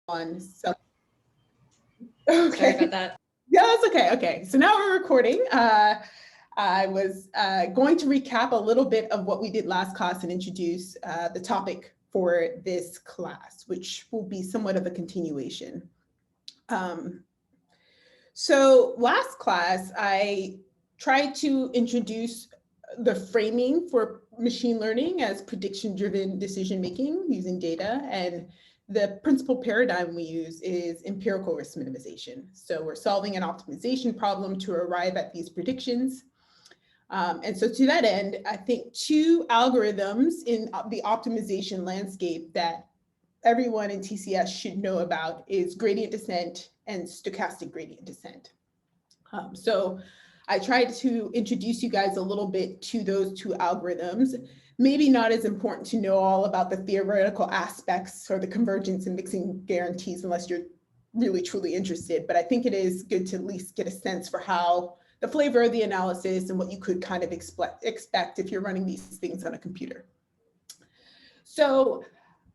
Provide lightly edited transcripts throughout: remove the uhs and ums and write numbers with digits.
on some. Okay. Sorry about that. Yeah, that's okay. Okay, so now we're recording. I was going to recap a little bit of what we did last class and introduce the topic for this class, which will be somewhat of a continuation. So last class, I tried to introduce the framing for machine learning as prediction-driven decision-making using data, and the principal paradigm we use is empirical risk minimization. So we're solving an optimization problem to arrive at these predictions. And so to that end, I think two algorithms in the optimization landscape that everyone in TCS should know about is gradient descent and stochastic gradient descent. So I tried to introduce you guys a little bit to those two algorithms. Maybe not as important to know all about the theoretical aspects or the convergence and mixing guarantees unless you're really truly interested, but I think it is good to at least get a sense for how the flavor of the analysis and what you could kind of expect if you're running these things on a computer. So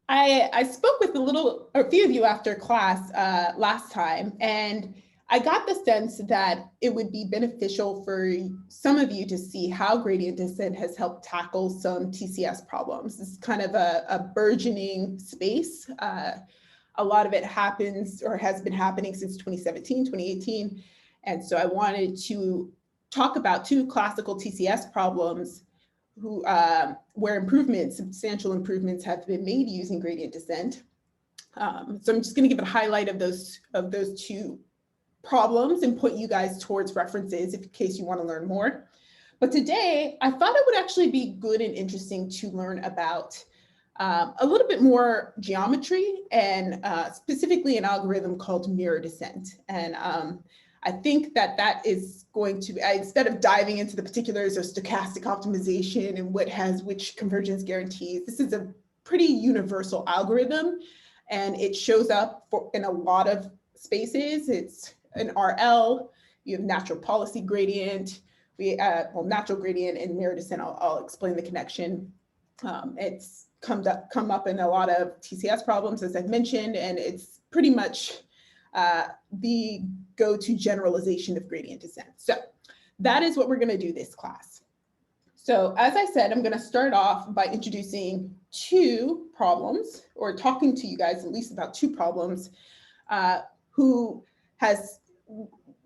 I spoke with a few of you after class last time, and I got the sense that it would be beneficial for some of you to see how gradient descent has helped tackle some TCS problems. This is kind of a burgeoning space. A lot of it happens or has been happening since 2017, 2018. And so I wanted to talk about two classical TCS problems where substantial improvements have been made using gradient descent. So I'm just going to give a highlight of those two problems and put you guys towards references in case you want to learn more. But today, I thought it would actually be good and interesting to learn about a little bit more geometry and specifically an algorithm called mirror descent. And I think that is going to, instead of diving into the particulars of stochastic optimization and what has which convergence guarantees, this is a pretty universal algorithm, and it shows up in a lot of spaces. It's an RL, you have natural policy gradient, natural gradient and mirror descent. I'll explain the connection. It's come up in a lot of TCS problems, as I've mentioned, and it's pretty much the go-to generalization of gradient descent. So that is what we're going to do this class. So as I said, I'm going to start off by introducing two problems, or talking to you guys at least about two problems who has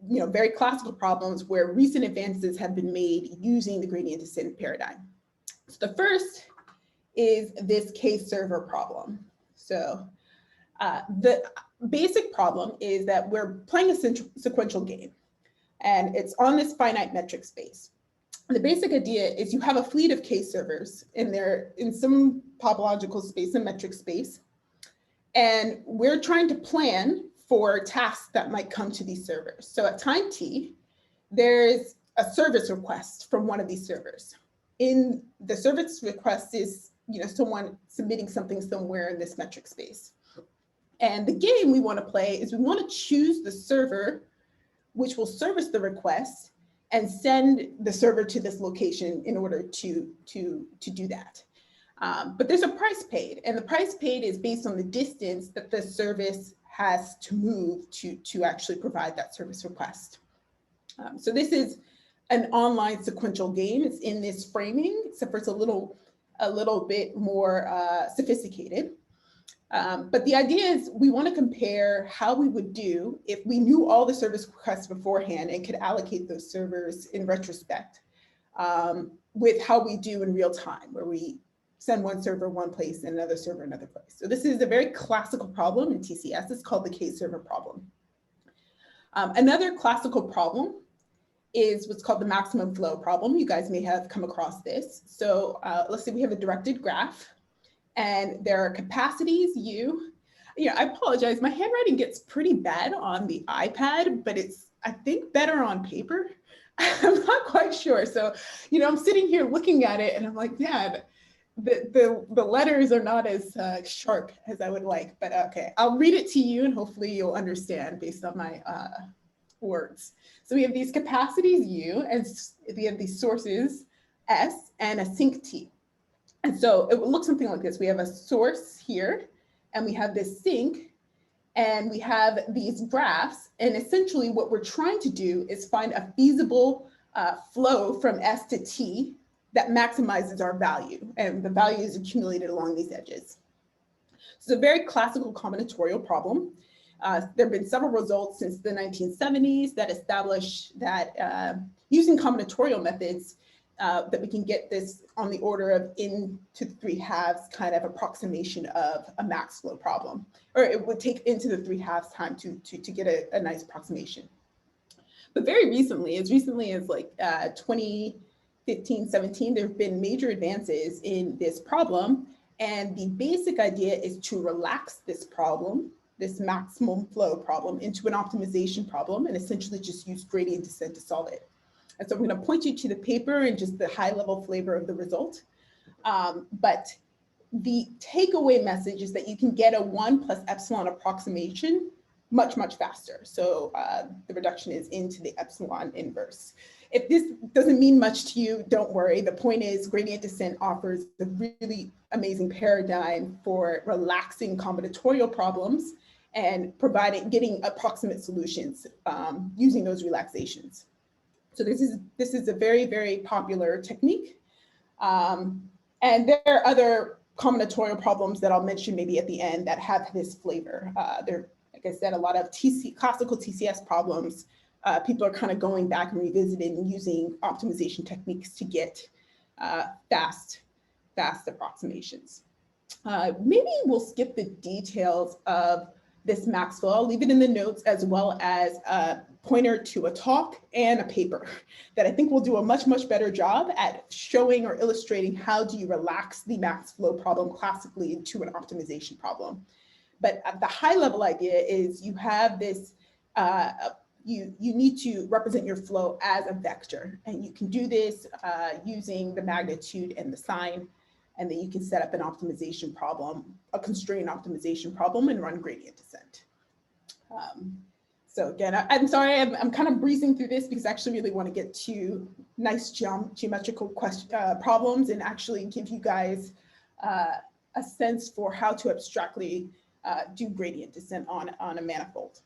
very classical problems where recent advances have been made using the gradient descent paradigm. So the first is this K-server problem. So the basic problem is that we're playing a sequential game, and it's on this finite metric space. The basic idea is you have a fleet of K-servers in some topological space, a metric space, and we're trying to plan for tasks that might come to these servers. So at time t, there's a service request from one of these servers. In the service request is someone submitting something somewhere in this metric space. And the game we want to play is we want to choose the server which will service the request and send the server to this location in order to do that. But there's a price paid, and the price paid is based on the distance that the service has to move to actually provide that service request. So this is an online sequential game. It's in this framing, except for it's a little bit more sophisticated. But the idea is we want to compare how we would do if we knew all the service requests beforehand and could allocate those servers in retrospect with how we do in real time, where we send one server one place and another server another place. So this is a very classical problem in TCS. It's called the K-server problem. Another classical problem is what's called the maximum flow problem. You guys may have come across this. So let's say we have a directed graph, and there are capacities U. I apologize, my handwriting gets pretty bad on the iPad, but it's, I think, better on paper. I'm not quite sure. So, I'm sitting here looking at it and I'm like, yeah, the letters are not as sharp as I would like, but okay, I'll read it to you and hopefully you'll understand based on my words. So we have these capacities U, and we have these sources S and a sink T. And so it will look something like this. We have a source here, and we have this sink, And we have these graphs. And essentially what we're trying to do is find a feasible flow from S to T that maximizes our value. And the value is accumulated along these edges. It's a very classical combinatorial problem. There have been several results since the 1970s that establish that using combinatorial methods, that we can get this on the order of n to the 3/2 kind of approximation of a max flow problem, or it would take into the 3/2 time to get a nice approximation. But very recently as like 2015, 17, there have been major advances in this problem. And the basic idea is to relax this problem, this maximum flow problem, into an optimization problem, and essentially just use gradient descent to solve it. And so I'm going to point you to the paper and just the high level flavor of the result. But the takeaway message is that you can get a 1 plus epsilon approximation much, much faster. So the reduction is into the epsilon inverse. If this doesn't mean much to you, don't worry. The point is gradient descent offers a really amazing paradigm for relaxing combinatorial problems and getting approximate solutions using those relaxations. So this is a very, very popular technique. And there are other combinatorial problems that I'll mention maybe at the end that have this flavor. There, like I said, a lot of classical TCS problems. People are kind of going back and revisiting and using optimization techniques to get fast approximations. Maybe we'll skip the details of this max flow. I'll leave it in the notes, as well as a pointer to a talk and a paper that I think will do a much, much better job at showing or illustrating how do you relax the max flow problem classically into an optimization problem. But the high level idea is you have this, you need to represent your flow as a vector. And you can do this using the magnitude and the sign. And then you can set up an optimization problem, a constraint optimization problem, and run gradient descent. So again, I'm sorry, I'm kind of breezing through this because I actually really want to get to nice geometrical problems and actually give you guys a sense for how to abstractly do gradient descent on a manifold.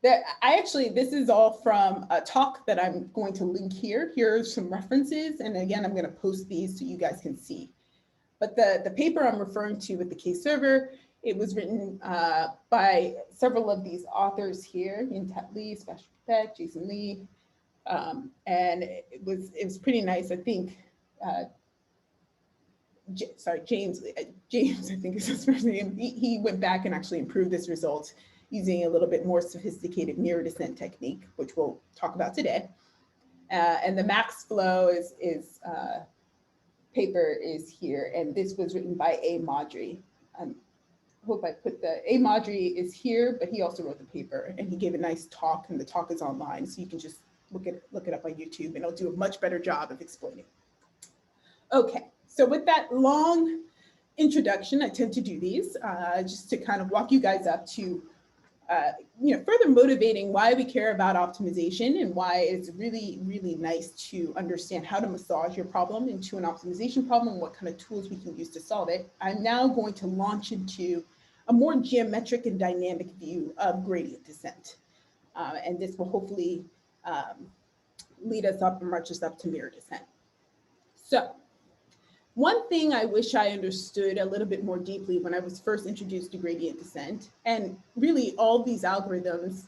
This is all from a talk that I'm going to link here. Here are some references. And again, I'm going to post these so you guys can see. But the paper I'm referring to with the K-server, it was written by several of these authors here, Yin-Tat Lee, Sebastian Beck, Jason Lee. And it was pretty nice. I think, James, I think is his first name. He went back and actually improved this result using a little bit more sophisticated mirror descent technique, which we'll talk about today. And the max flow paper is here, and this was written by A. Maudry. I hope I put A. Maudry is here, but he also wrote the paper, and he gave a nice talk, and the talk is online, so you can just look it up on YouTube, and it'll do a much better job of explaining. Okay, so with that long introduction, I tend to do these just to kind of walk you guys up to further motivating why we care about optimization and why it's really, really nice to understand how to massage your problem into an optimization problem and what kind of tools we can use to solve it. I'm now going to launch into a more geometric and dynamic view of gradient descent. And this will hopefully lead us up and march us up to mirror descent. So one thing I wish I understood a little bit more deeply when I was first introduced to gradient descent, and really all these algorithms,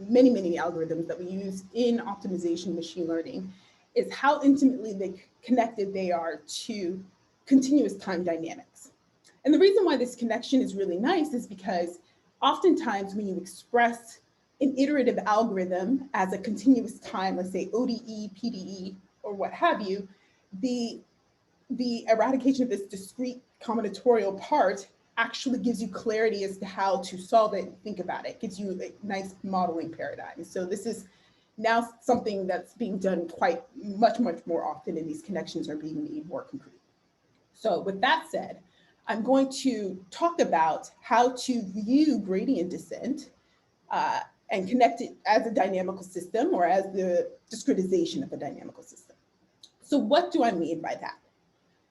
many algorithms that we use in optimization machine learning, is how intimately connected they are to continuous time dynamics. And the reason why this connection is really nice is because oftentimes when you express an iterative algorithm as a continuous time, let's say ODE, PDE, or what have you, the eradication of this discrete combinatorial part actually gives you clarity as to how to solve it and think about it. Gives you a nice modeling paradigm. So this is now something that's being done much more often, and these connections are being made more concrete. So with that said, I'm going to talk about how to view gradient descent and connect it as a dynamical system or as the discretization of a dynamical system. So what do I mean by that?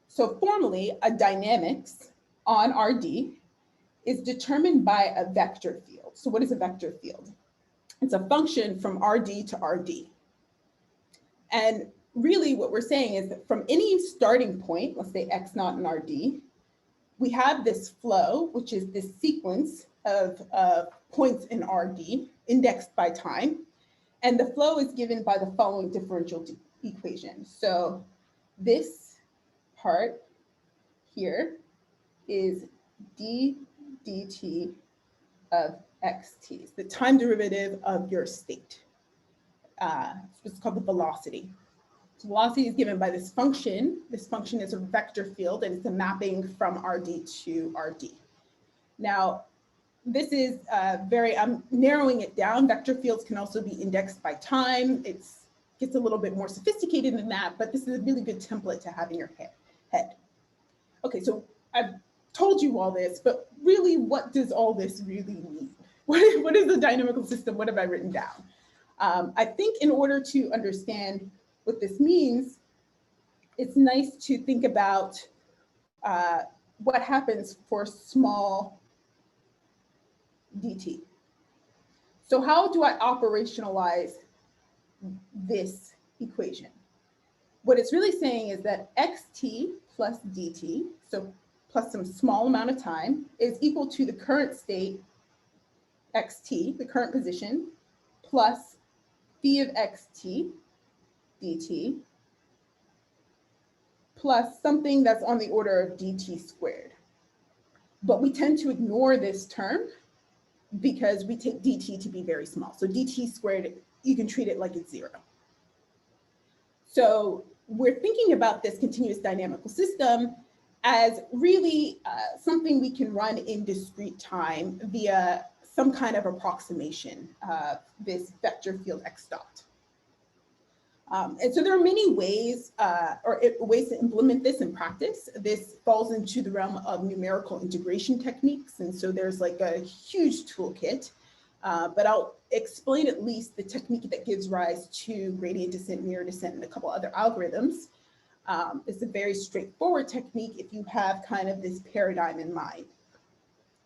So formally, a dynamics on RD is determined by a vector field. So what is a vector field? It's a function from RD to RD. And really what we're saying is that from any starting point, let's say X naught and RD, we have this flow, which is this sequence of points in RD indexed by time. And the flow is given by the following differential equation. So this part here is d dt of xt. It's the time derivative of your state. It's what's called the velocity. So velocity is given by this function. This function is a vector field, and it's a mapping from RD to RD. Now, this is I'm narrowing it down. Vector fields can also be indexed by time. It gets a little bit more sophisticated than that, but this is a really good template to have in your head. Okay, so I've told you all this, but really, what does all this really mean? What is the dynamical system? What have I written down? I think in order to understand what this means, it's nice to think about what happens for small dt. So how do I operationalize this equation? What it's really saying is that xt plus dt, so plus some small amount of time, is equal to the current state, xt, the current position, plus phi of xt dt, plus something that's on the order of dt squared. But we tend to ignore this term because we take dt to be very small. So dt squared, you can treat it like it's 0. So we're thinking about this continuous dynamical system as really something we can run in discrete time via some kind of approximation of this vector field x dot. And so there are many ways ways to implement this in practice. This falls into the realm of numerical integration techniques. And so there's like a huge toolkit, but I'll explain at least the technique that gives rise to gradient descent, mirror descent, and a couple other algorithms. It's a very straightforward technique if you have kind of this paradigm in mind.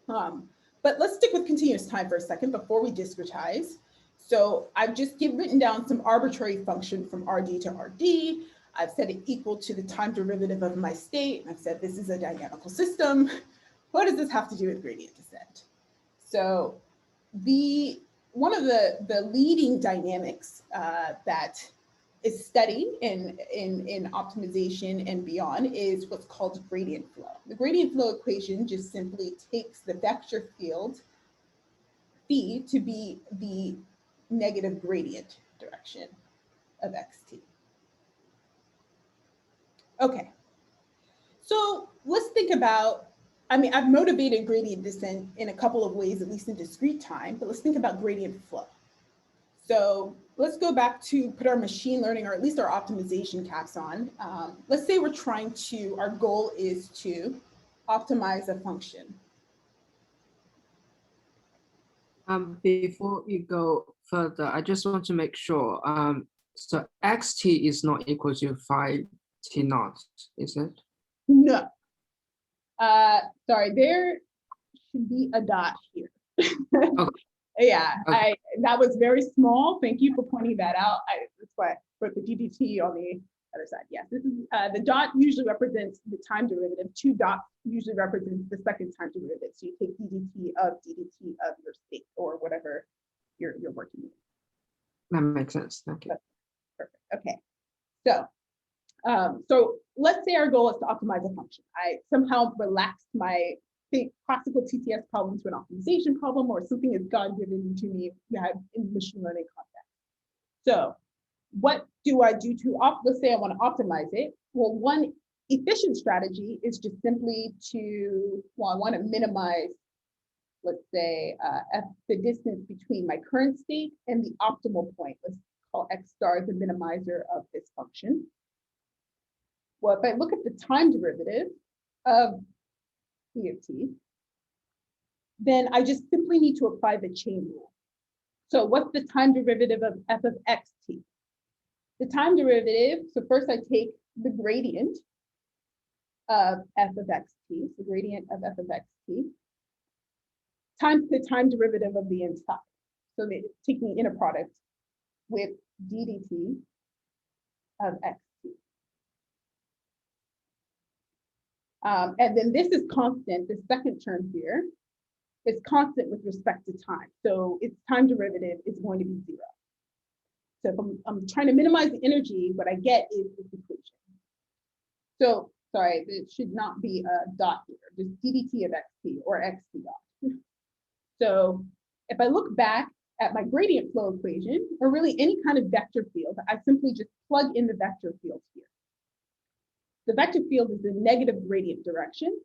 But let's stick with continuous time for a second before we discretize. So I've just written down some arbitrary function from RD to RD. I've set it equal to the time derivative of my state. And I've said this is a dynamical system. What does this have to do with gradient descent? So one of the leading dynamics that is studied in optimization and beyond is what's called gradient flow. The gradient flow equation just simply takes the vector field phi to be the negative gradient direction of xt. Okay, so let's think about, I've motivated gradient descent in a couple of ways, at least in discrete time, but let's think about gradient flow. So let's go back to put our machine learning, or at least our optimization caps on. Let's say our goal is to optimize a function. Before you go further, I just want to make sure. So xt is not equal to phi t naught, is it? No. Sorry, there should be a dot here. Okay. Yeah, Okay. that was very small. Thank you for pointing that out. That's why I put the ddt on the other side. Yes, this is the dot usually represents the time derivative. 2 dots usually represents the second time derivative. So you take ddt of your state or whatever you're working with. That makes sense. Thank you. Perfect. Okay. So let's say our goal is to optimize a function. I somehow relaxed my classical TTS problem to an optimization problem, or something is God given to me in machine learning context. So what do I do to let's say I want to optimize it? Well, one efficient strategy is just simply I want to minimize, let's say, the distance between my current state and the optimal point. Let's call x star the minimizer of this function. Well, if I look at the time derivative of phi of t, then I just simply need to apply the chain rule. So what's the time derivative of f of xt? The time derivative, so first I take the gradient of f of xt, so gradient of f of xt, the time derivative of the inside. So they take the inner product with d dt of xt. And then this is constant, the second term here is constant with respect to time. So its time derivative is going to be 0. So if I'm trying to minimize the energy, what I get is this equation. So, sorry, it should not be a dot here, just ddt of xt or xt dot. So if I look back at my gradient flow equation, or really any kind of vector field, I simply just plug in the vector field here. The vector field is the negative gradient direction.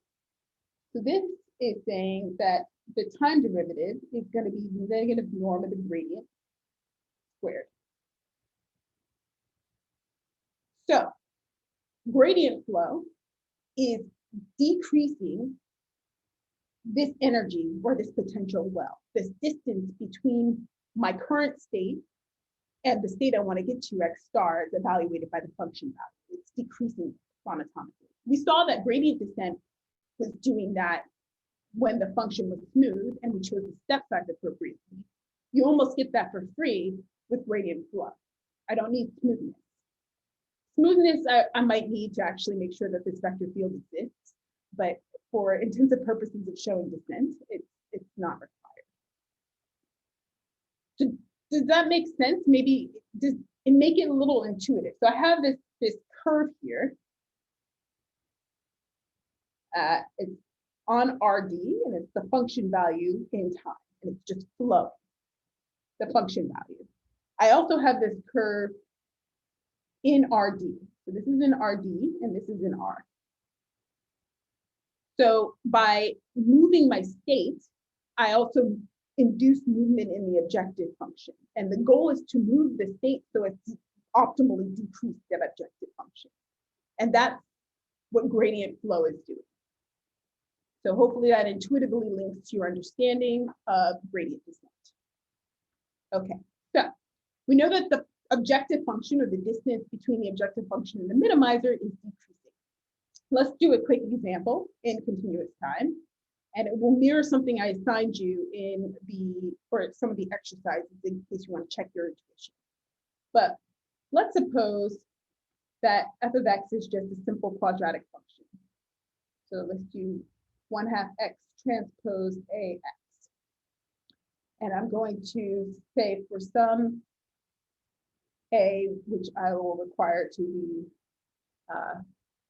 So this is saying that the time derivative is going to be the negative norm of the gradient squared. So gradient flow is decreasing this energy or this potential well, this distance between my current state and the state I want to get to, x star, is evaluated by the function value. It's decreasing monotonically. We saw that gradient descent was doing that when the function was smooth and we chose the step size appropriately. You almost get that for free with gradient flow. I don't need smoothness. Smoothness, I might need to actually make sure that this vector field exists, but for intensive purposes of showing descent, it's not required. So does that make sense? Maybe does it make it a little intuitive? So I have this curve here. It's on RD, and it's the function value in time, and it's just flow, the function value. I also have this curve in RD. So this is in RD, and this is in R. So by moving my state, I also induce movement in the objective function. And the goal is to move the state so it's optimally decrease that objective function. And that's what gradient flow is doing. So hopefully that intuitively links to your understanding of gradient descent. Okay, so we know that the objective function, or the distance between the objective function and the minimizer, is decreasing. Let's do a quick example in continuous time, and it will mirror something I assigned you in for some of the exercises in case you want to check your intuition. But let's suppose that f of x is just a simple quadratic function. So let's do 1/2 x transpose ax. And I'm going to say for some a, which I will require to be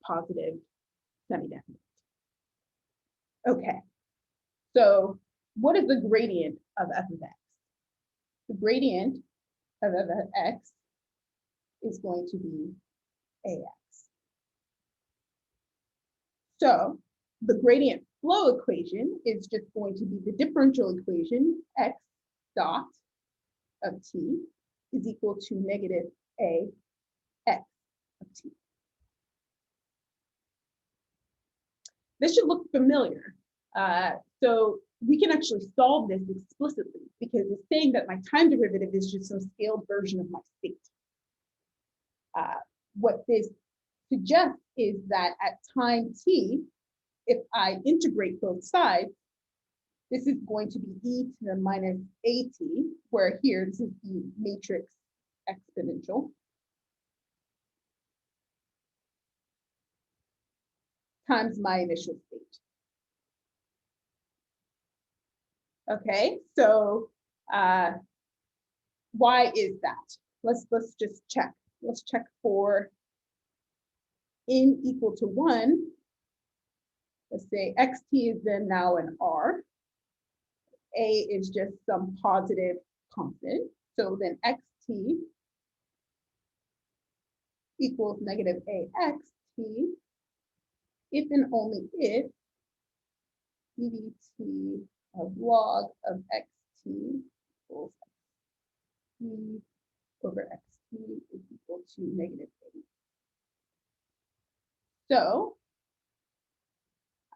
positive semi-definite. Okay, so what is the gradient of f of x? The gradient of f of x is going to be ax. So the gradient flow equation is just going to be the differential equation x dot of t is equal to negative ax of t. This should look familiar. So we can actually solve this explicitly because it's saying that my time derivative is just some scaled version of my state. What this suggests is that at time t, if I integrate both sides, this is going to be e to the minus at, where here, this is the matrix exponential, times my initial state. Okay, so why is that? Let's just check. Let's check for n equal to 1. Let's say xt is then now an r. A is just some positive constant. So then xt equals negative axt if and only if ddt of log of xt equals xt over xt is equal to negative a. So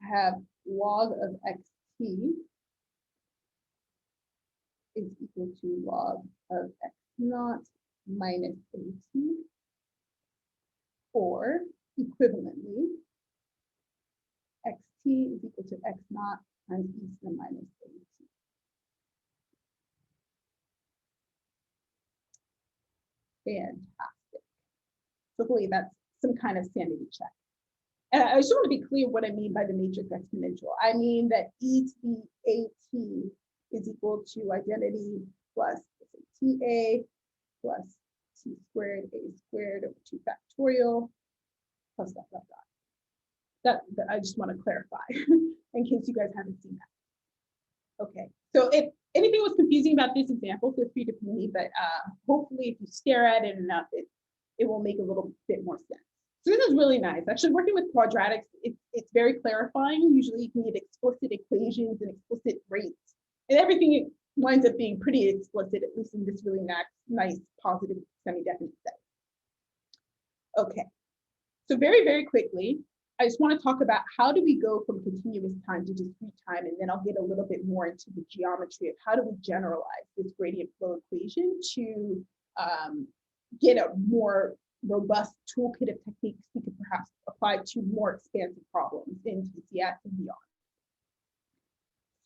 I have log of xt is equal to log of x naught minus at, or equivalently, xt is equal to x naught times e to the minus at. Fantastic. So hopefully that's some kind of sanity check. And I just want to be clear what I mean by the matrix exponential. I mean that e to the at is equal to identity plus ta plus t squared a squared over 2 factorial plus dot dot dot. That I just want to clarify in case you guys haven't seen that. Okay, so if anything was confusing about this example, feel free to ping me, but hopefully if you stare at it enough, it will make a little bit more sense. So this is really nice. Actually, working with quadratics, it's very clarifying. Usually you can get explicit equations and explicit rates, and everything winds up being pretty explicit, at least in this really nice, positive, semi-definite set. Okay, so very, very quickly, I just want to talk about how do we go from continuous time to discrete time, and then I'll get a little bit more into the geometry of how do we generalize this gradient flow equation to get a more robust toolkit of techniques we could perhaps apply to more expansive problems in TCS and beyond.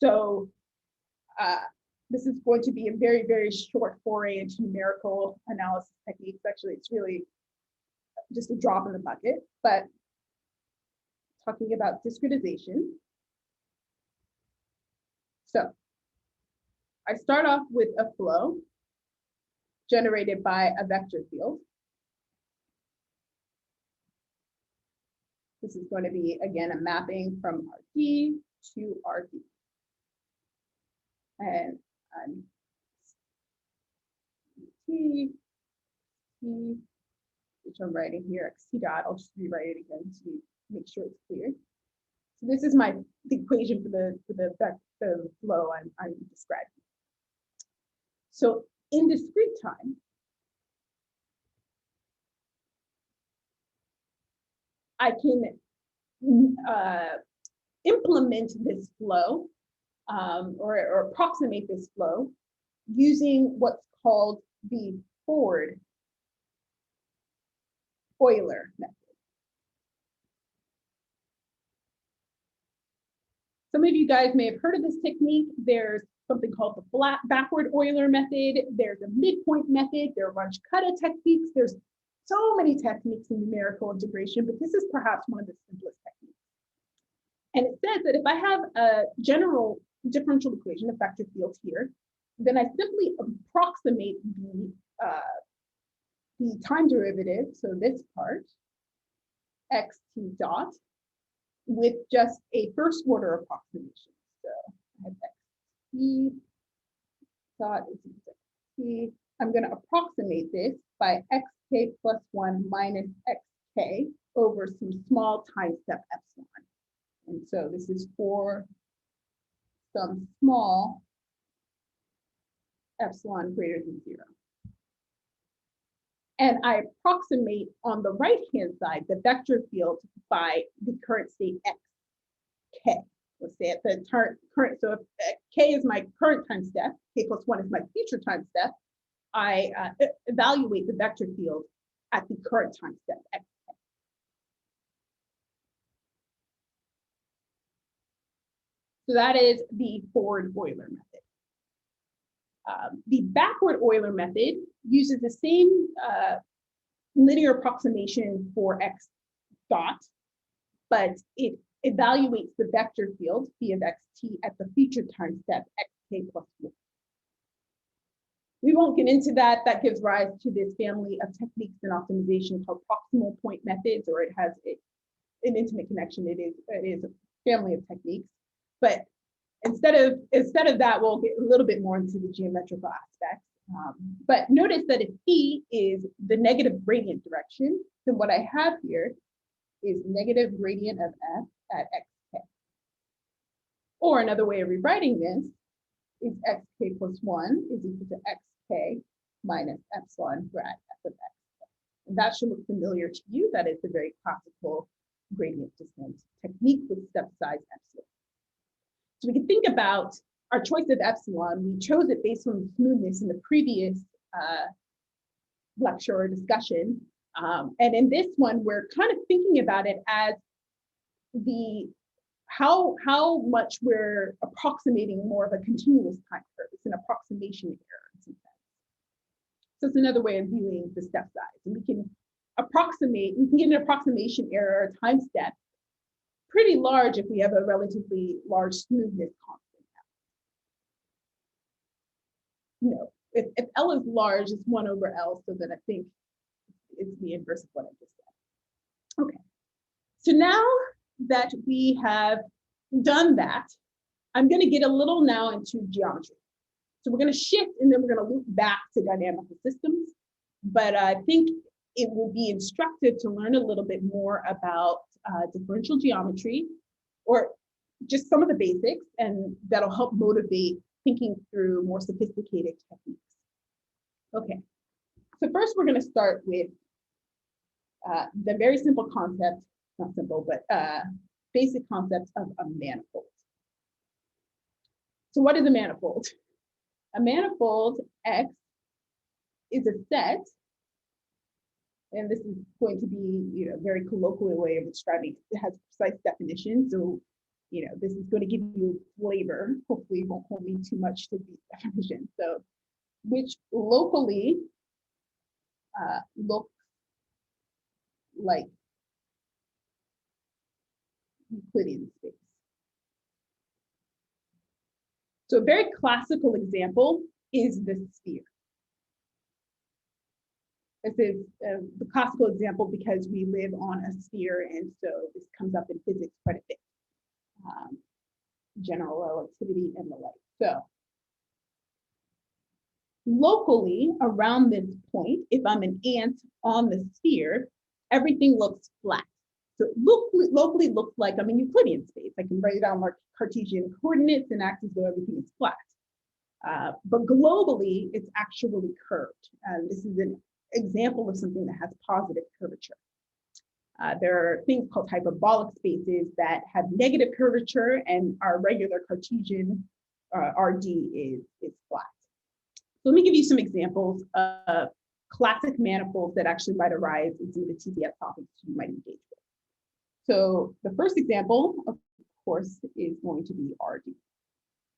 So this is going to be a very, very short foray into numerical analysis techniques. Actually, it's really just a drop in the bucket, but talking about discretization. So I start off with a flow generated by a vector field. This is going to be, again, a mapping from RD to RD. And T, which I'm writing here, xt dot, I'll just rewrite it again to make sure it's clear. So this is the equation for the flow I'm describing. So in discrete time, I can implement this flow or approximate this flow using what's called the Ford Euler method. Some of you guys may have heard of this technique. There's something called the backward Euler method. There's a midpoint method. There are Runge-Kutta techniques. There's so many techniques in numerical integration, but this is perhaps one of the simplest techniques. And it says that if I have a general differential equation, a vector field here, then I simply approximate the time derivative, so this part, xt dot, with just a first order approximation. So I have xt dot is equal to t. I'm going to approximate this by xk plus 1 minus xk over some small time step epsilon. And so this is for some small epsilon greater than 0. And I approximate on the right-hand side the vector field by the current state xk. Let's say at the current, so if k is my current time step, k plus 1 is my future time step, I evaluate the vector field at the current time step xk. So that is the forward Euler method. The backward Euler method uses the same linear approximation for x dot, but it evaluates the vector field phi of xt at the future time step xk plus 1. We won't get into that. That gives rise to this family of techniques in optimization called proximal point methods, or it has an intimate connection. It is a family of techniques. But instead of that, we'll get a little bit more into the geometrical aspects. But notice that if phi is the negative gradient direction, then what I have here is negative gradient of f at xk. Or another way of rewriting this is xk plus 1 is equal to xk minus epsilon grad f of xk. And that should look familiar to you. That is the very classical gradient descent technique with step size epsilon. So we can think about our choice of epsilon. We chose it based on the smoothness in the previous lecture or discussion. And in this one, we're kind of thinking about it as how much we're approximating more of a continuous time curve. It's an approximation error in some sense. So it's another way of viewing the step size. And we can get an approximation error time step pretty large if we have a relatively large smoothness constant. If L is large, it's 1 over L, so then I think it's the inverse of what I just said. Okay, so now that we have done that, I'm going to get a little now into geometry. So we're going to shift and then we're going to loop back to dynamical systems. But I think it will be instructive to learn a little bit more about differential geometry, or just some of the basics, and that'll help motivate thinking through more sophisticated techniques. Okay, so first we're going to start with the very simple concept, not simple, but basic concept of a manifold. So what is a manifold? A manifold, X, is a set, and this is going to be, a very colloquial way of describing it. It has precise definition, so, this is going to give you flavor. Hopefully, it won't hold me too much to these definitions. So, which locally looks like Euclidean space. So a very classical example is the sphere. This is the classical example because we live on a sphere, and so this comes up in physics quite a bit. General relativity and the like. So locally around this point, if I'm an ant on the sphere, everything looks flat. So locally looks like I'm in Euclidean space. I can write it down like Cartesian coordinates and act as though everything is flat. But globally, it's actually curved. This is an example of something that has positive curvature. There are things called hyperbolic spaces that have negative curvature, and our regular Cartesian RD is flat. So let me give you some examples of classic manifolds that actually might arise in some of the TDF topics you might engage with. So the first example, of course, is going to be RD.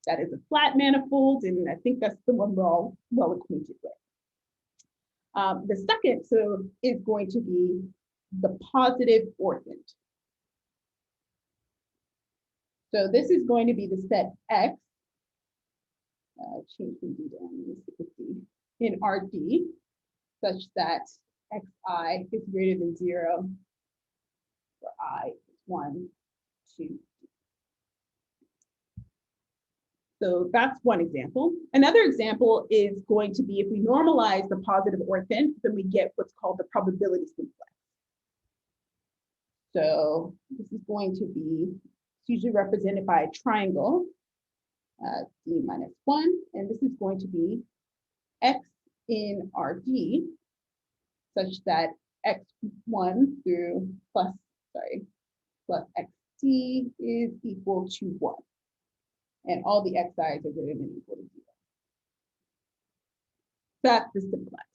That is a flat manifold, and I think that's the one we're all well acquainted with. The second, is going to be the positive orthant. So this is going to be the set X, change from D to N, in RD, such that Xi is greater than 0, for I is 1, 2. So that's one example. Another example is going to be if we normalize the positive orthant, then we get what's called the probability simplex. So this is going to be usually represented by a triangle, D minus 1, and this is going to be X in RD, such that X1 through plus XT is equal to 1. And all the Xi's are greater than or equal to 0. That's the simplex.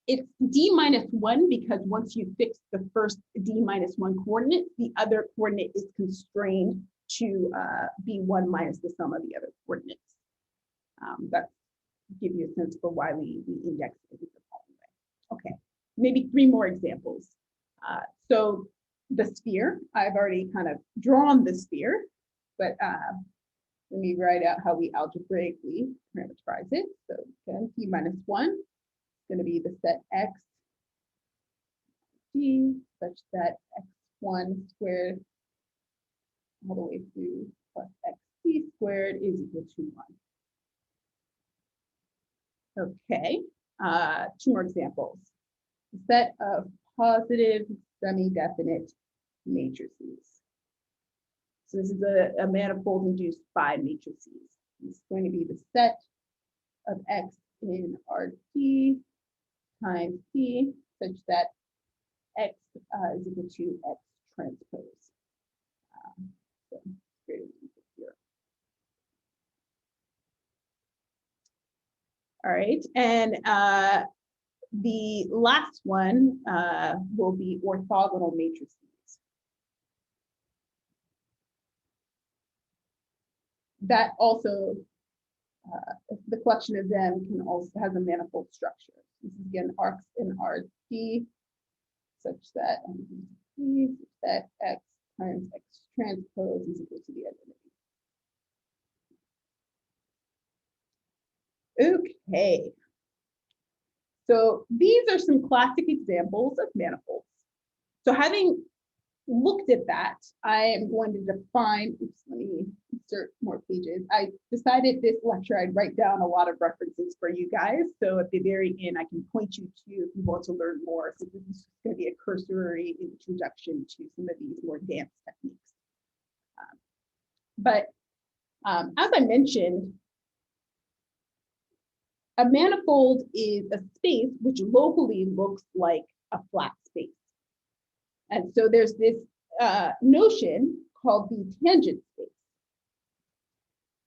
It's D minus 1 because once you fix the first D minus 1 coordinate, the other coordinate is constrained to be 1 minus the sum of the other coordinates. That give you a sense for why we index it the following way. Okay, maybe 3 more examples. So the sphere, I've already kind of drawn the sphere, but let me write out how we algebraically parameterize it. So again, P minus 1 is going to be the set X G such that X1 squared all the way through plus XT squared is equal to 1. Okay, 2 more examples. A set of positive semi-definite matrices. So this is a manifold induced by matrices. It's going to be the set of X in RT times P such that X is equal to X transpose. So greater than equal to 0. All right, and the last one will be orthogonal matrices. That also, the collection of them can also has a manifold structure. This is again arcs in RD such that X times X transpose is equal to the identity. Okay. So these are some classic examples of manifolds. So having looked at that, I am going to define, oops, let me insert more pages. I decided this lecture I'd write down a lot of references for you guys. So at the very end, I can point you to if you want to learn more. So this is going to be a cursory introduction to some of these more advanced techniques. As I mentioned, a manifold is a space which locally looks like a flat space. And so there's this notion called the tangent space.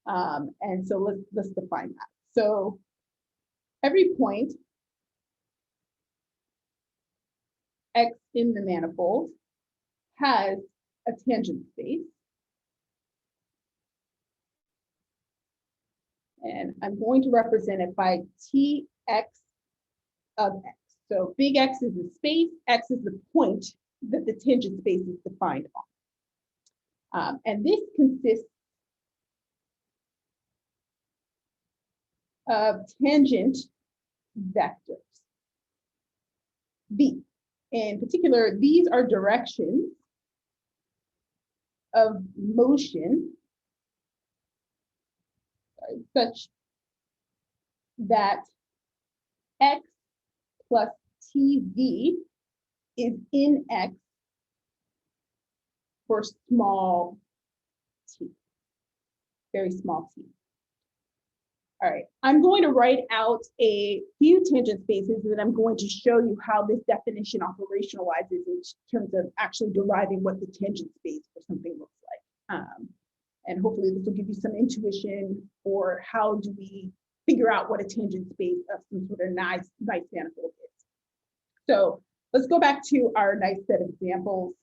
And so let's define that. So every point X in the manifold has a tangent space. And I'm going to represent it by Tx of X. So big X is the space, X is the point that the tangent space is defined on. And this consists of tangent vectors. V. In particular, these are directions of motion such that X plus TV is in X for small t, very small t. All right, I'm going to write out a few tangent spaces and I'm going to show you how this definition operationalizes in terms of actually deriving what the tangent space for something looks like. And hopefully this will give you some intuition for how do we figure out what a tangent space of some sort of nice manifold is. So let's go back to our nice set of examples.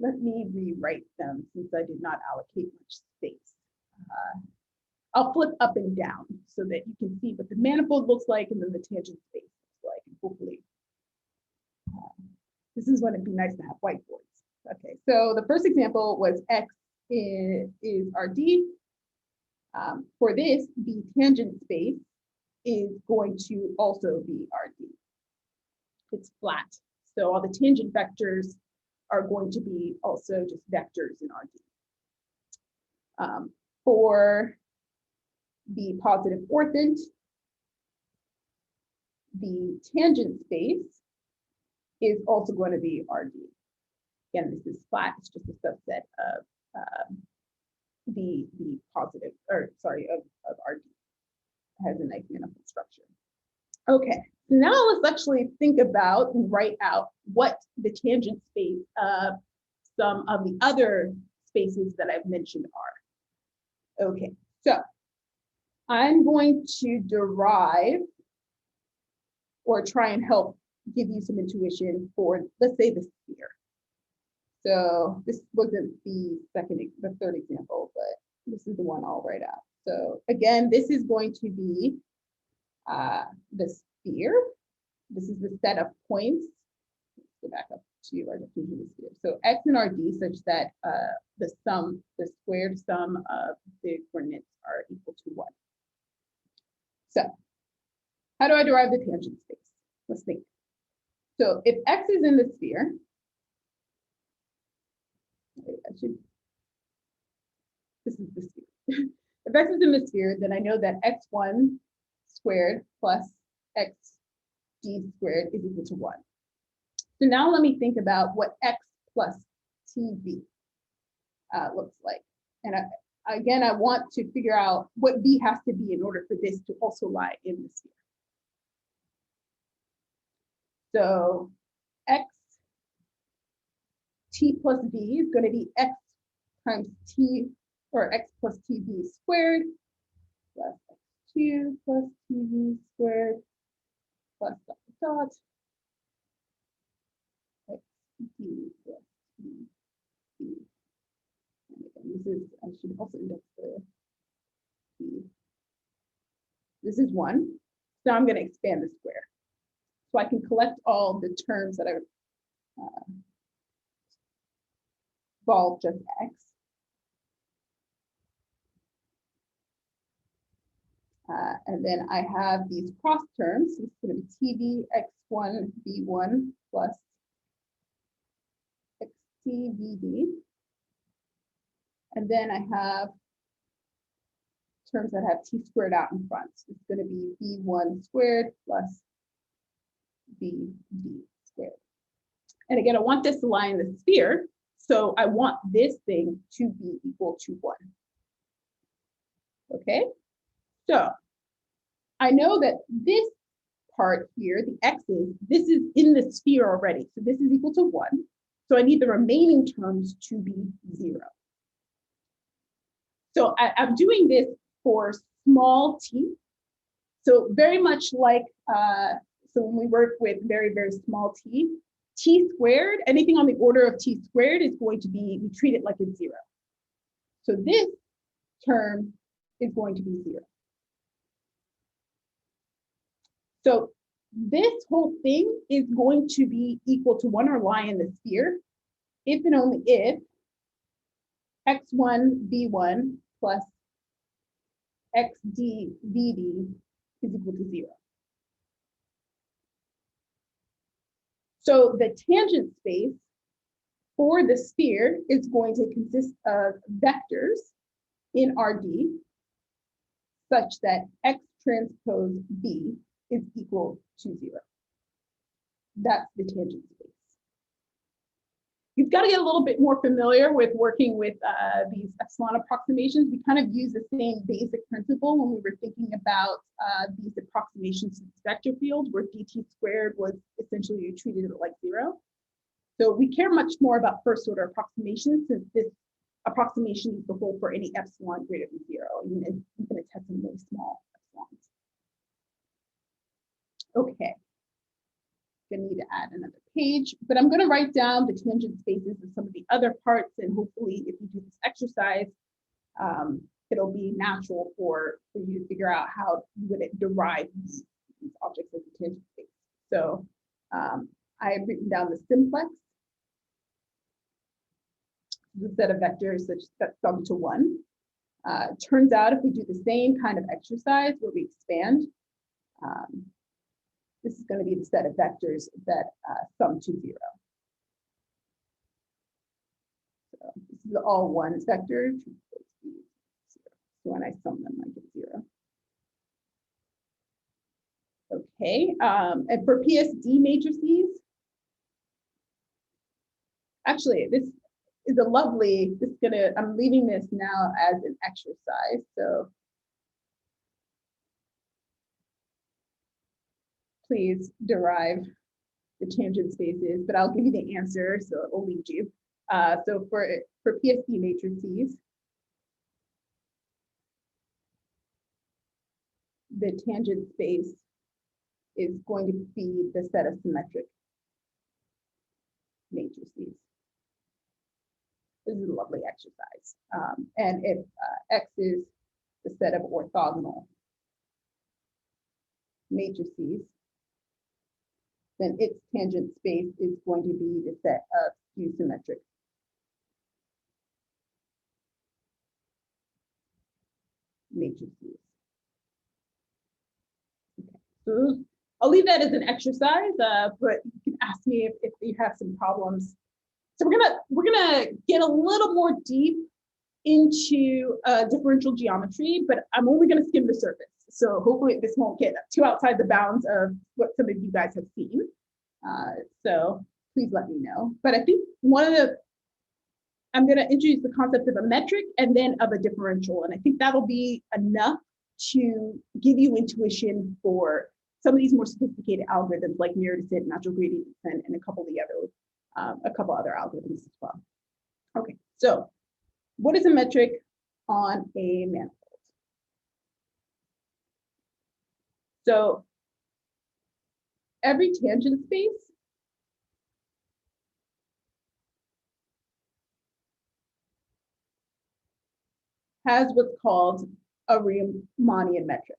Let me rewrite them since I did not allocate much space. I'll flip up and down so that you can see what the manifold looks like and then the tangent space looks like. And hopefully, this is when it'd be nice to have whiteboards. Okay, so the first example was X is RD. For this, the tangent space is going to also be RD. It's flat. So all the tangent vectors are going to be also just vectors in RD. For the positive orthant, the tangent space is also going to be RD. Again, this is flat, it's just a subset of the positive, or sorry, of RD. It has a nice manifold structure. Okay, so now let's actually think about and write out what the tangent space of some of the other spaces that I've mentioned are. Okay, so I'm going to derive or try and help give you some intuition for, let's say, the sphere. So this wasn't the third example, but this is the one I'll write out. So again, this is going to be the sphere. This is the set of points. Let's go back up to our definition of the sphere. So X and RD such that the squared sum of the coordinates are equal to 1. So how do I derive the tangent space? Let's think. So if X is in the sphere, this is the sphere. If X is in the sphere, then I know that X1 squared plus XD squared is equal to 1. So now let me think about what X plus TV looks like. And again, I want to figure out what V has to be in order for this to also lie in the sphere. So X T plus V is going to be X times T, or X plus TV squared plus X2 plus TV squared plus dot dot XD plus TV. And again, this is, I should also index the V. This is 1. So I'm going to expand the square. So I can collect all the terms that are involve just x. And then I have these cross terms. It's going to be TV x1 b1 plus xt vd. And then I have terms that have t squared out in front. So it's going to be b1 squared plus bd squared. And again, I want this to lie in the sphere. So I want this thing to be equal to 1. Okay, so I know that this part here, the x's, this is in the sphere already. So this is equal to 1. So I need the remaining terms to be 0. So I'm doing this for small t. So very much like, so when we work with very, very small t, t squared, anything on the order of t squared is going to be, we treat it like it's 0. So this term is going to be 0. So this whole thing is going to be equal to 1 or lie in the sphere if and only if x1 b1 plus xd vd is equal to 0. So the tangent space for the sphere is going to consist of vectors in Rd such that x transpose b is equal to 0. That's the tangent space. You've got to get a little bit more familiar with working with these epsilon approximations. We kind of use the same basic principle when we were thinking about these approximations to the vector field, where dt squared was essentially you treated it like 0. So we care much more about first order approximations, since this approximation is the whole for any epsilon greater than 0, even infinitesimally small epsilons. Okay. Gonna need to add another page, but I'm gonna write down the tangent spaces of some of the other parts, and hopefully if you do this exercise, it'll be natural for you to figure out how you would derive these objects as a tangent space. So I have written down the simplex, the set of vectors that sum to 1. Turns out if we do the same kind of exercise where we expand, this is going to be the set of vectors that sum to 0. So this is all 1 vector. So when I sum them, I get 0. Okay, and for PSD matrices, actually, this is a lovely, I'm leaving this now as an exercise. So please derive the tangent spaces, but I'll give you the answer, so it will lead you. So for PSD matrices, the tangent space is going to be the set of symmetric matrices. This is a lovely exercise. And if X is the set of orthogonal matrices, then its tangent space is going to be the set of skew symmetric matrices. Okay. So I'll leave that as an exercise, but you can ask me if you have some problems. So we're gonna get a little more deep into differential geometry, but I'm only gonna skim the surface. So hopefully this won't get too outside the bounds of what some of you guys have seen. So please let me know. But I think I'm gonna introduce the concept of a metric and then of a differential. And I think that'll be enough to give you intuition for some of these more sophisticated algorithms like mirror descent, natural gradient descent, and a couple other algorithms as well. Okay, so what is a metric on a manifold? So every tangent space has what's called a Riemannian metric.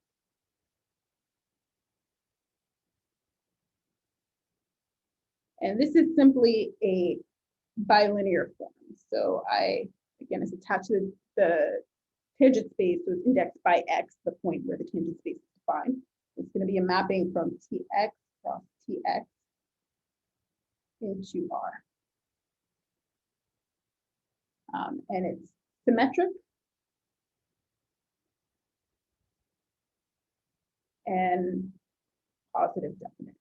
And this is simply a bilinear form. So again, it's attached to the tangent space, so it's indexed by x, the point where the tangent space is defined. It's going to be a mapping from Tx cross Tx into R. And it's symmetric and positive definite.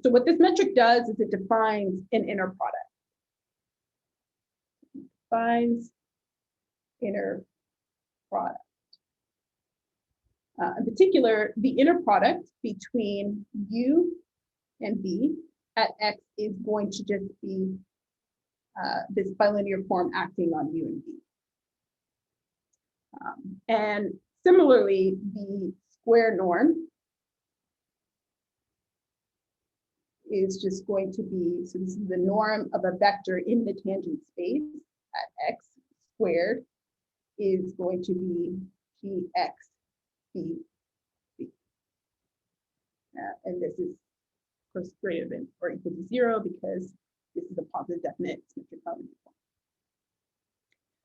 So what this metric does is it defines an inner product. It defines inner product. In particular, the inner product between U and V at X is going to just be this bilinear form acting on U and V. And similarly, the square norm is just going to be, so this is the norm of a vector in the tangent space at X squared is going to be Gx B. And this is, of course, greater than or equal to 0 because this is a positive definite symmetric bilinear form.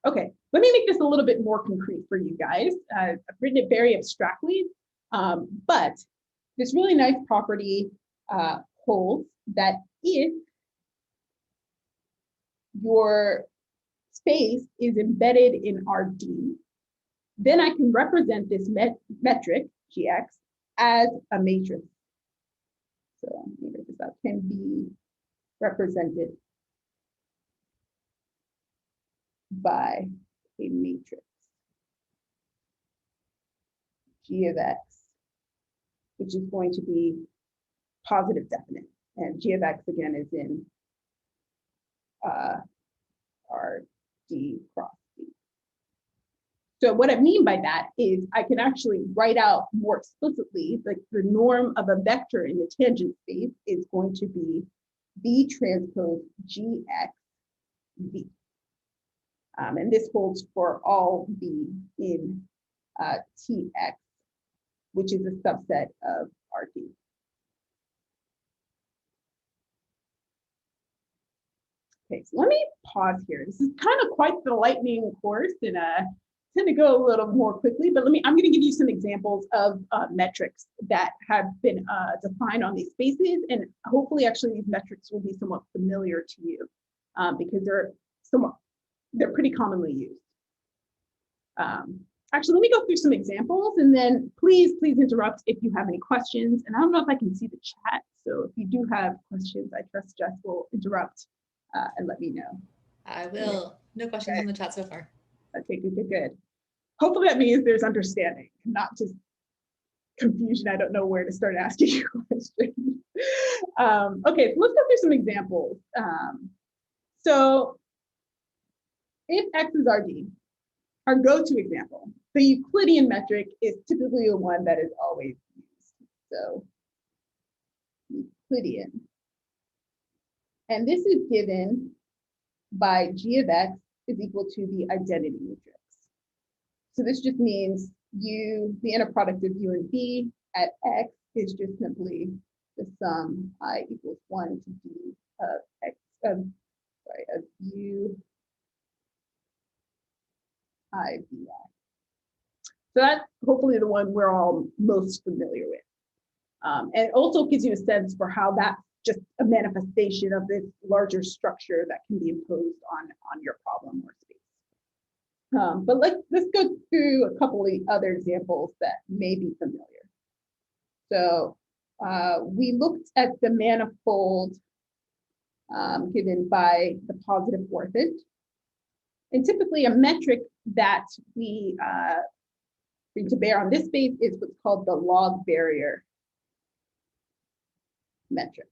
Okay, let me make this a little bit more concrete for you guys. I've written it very abstractly, but this really nice property holds that if your space is embedded in RD, then I can represent this metric, Gx, as a matrix. So let me write this out, can be represented by a matrix, G of X, which is going to be positive definite. And G of X, again, is in RD cross D. So what I mean by that is I can actually write out more explicitly, like the norm of a vector in the tangent space is going to be V transpose GX V. And this holds for all V in TX, which is a subset of RD. Okay, so let me pause here. This is kind of quite the lightning course, and tend to go a little more quickly, but I'm going to give you some examples of metrics that have been defined on these spaces, and hopefully actually these metrics will be somewhat familiar to you because they're pretty commonly used. Actually, let me go through some examples, and then please interrupt if you have any questions. And I don't know if I can see the chat, so if you do have questions, I trust Jess will interrupt and let me know. I will. No questions in the chat so far. Okay, good. Hopefully that means there's understanding, not just confusion. I don't know where to start asking you questions. Okay, so let's go through some examples. So if X is RD, our go-to example, the Euclidean metric is typically the one that is always used. So Euclidean. And this is given by G of X is equal to the identity matrix. So this just means the inner product of U and V at X is just simply the sum I equals 1 to D of X, of U I V I. So that's hopefully the one we're all most familiar with. And it also gives you a sense for how that's just a manifestation of this larger structure that can be imposed on your problem or space. But let's go through a couple of the other examples that may be familiar. So we looked at the manifold given by the positive orthant. And typically a metric that we bring to bear on this space is what's called the log barrier metric.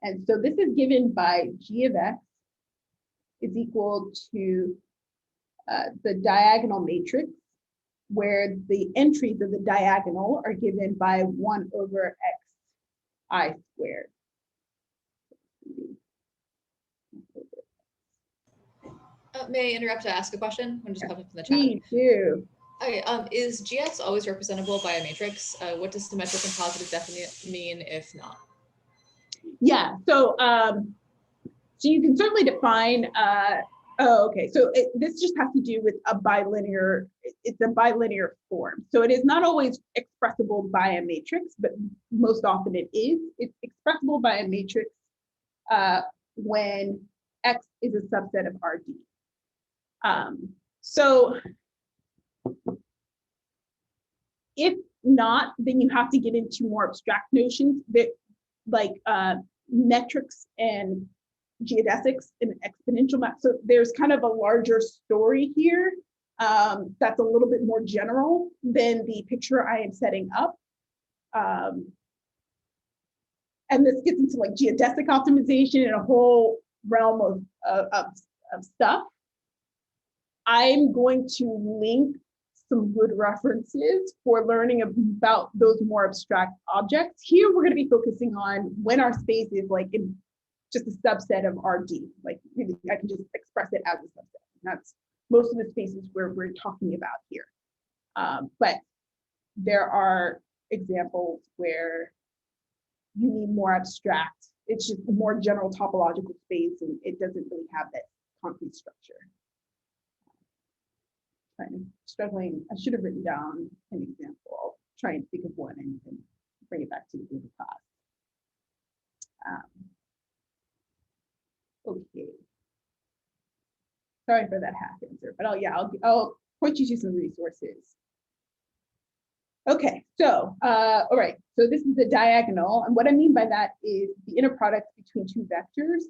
And so this is given by G of X is equal to the diagonal matrix, where the entries of the diagonal are given by 1 over xi squared. May I interrupt to ask a question? I'm just coming from the chat. Please do. Okay, is GX always representable by a matrix? What does symmetric and positive definite mean if not? Yeah, so you can certainly define, okay, so this just has to do with a bilinear, it's a bilinear form. So it is not always expressible by a matrix, but most often it is. It's expressible by a matrix when X is a subset of RD. So if not, then you have to get into more abstract notions that like metrics and geodesics and exponential math. So there's kind of a larger story here that's a little bit more general than the picture I am setting up. And this gets into like geodesic optimization and a whole realm of stuff. I'm going to link some good references for learning about those more abstract objects. Here, we're going to be focusing on when our space is like in just a subset of RD. Like really, I can just express it as a subset. That's most of the spaces where we're talking about here. But there are examples where you need more abstract. It's just a more general topological space, and it doesn't really have that concrete structure. Struggling, I should have written down an example. I'll try and think of one and bring it back to the Google class. Okay. Sorry for that half answer, but I'll point you to some resources. Okay, so all right, so this is the diagonal, and what I mean by that is the inner product between two vectors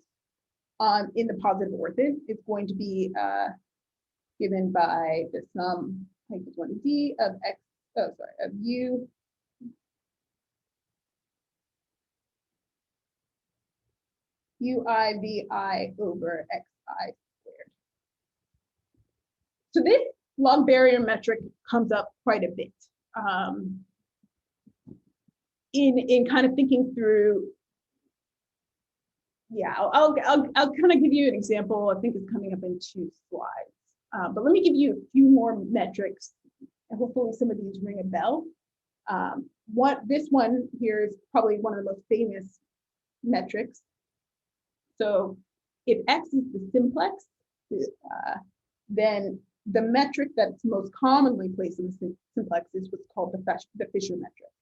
in the positive orthid is going to be given by the sum equals 1 to d of x, of u ui vi over xi squared. So this log barrier metric comes up quite a bit in kind of thinking through. Yeah, I'll kind of give you an example. I think it's coming up in 2 slides. But let me give you a few more metrics, and hopefully some of these ring a bell. This one here is probably one of the most famous metrics. So if X is the simplex, then the metric that's most commonly placed in the simplex is what's called the Fisher metric.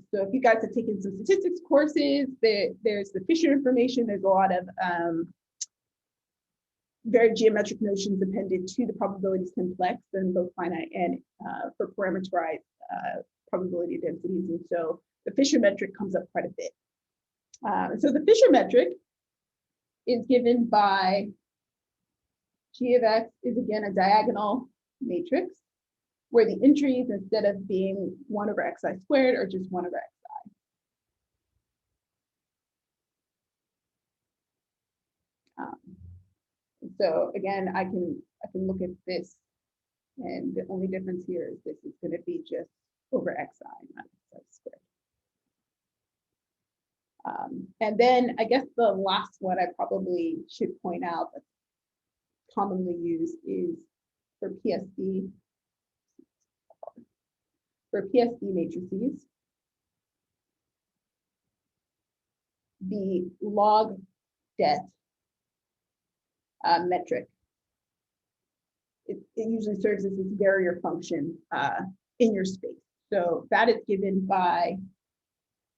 So if you guys have taken some statistics courses, there's the Fisher information. There's a lot of very geometric notions appended to the probability simplex and both finite and for parameterized probability densities. And so the Fisher metric comes up quite a bit. So the Fisher metric is given by G of X is again a diagonal matrix where the entries, instead of being 1 over xi squared, are just 1 over xi. So again, I can look at this, and the only difference here is this is going to be just over xi, not xi squared. And then I guess the last one I probably should point out that's commonly used is for PSD. For PSD matrices, the log det metric, it usually serves as this barrier function in your space. So that is given by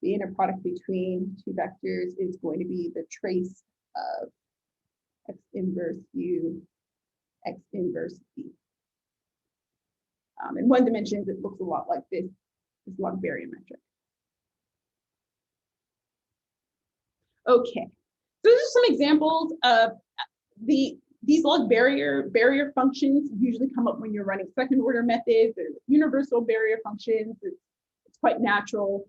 the inner product between two vectors is going to be the trace of x inverse u, x inverse v. In one dimension, it looks a lot like this log barrier metric. Okay, so these are some examples of these log barrier functions usually come up when you're running second order methods. There's universal barrier functions. It's quite natural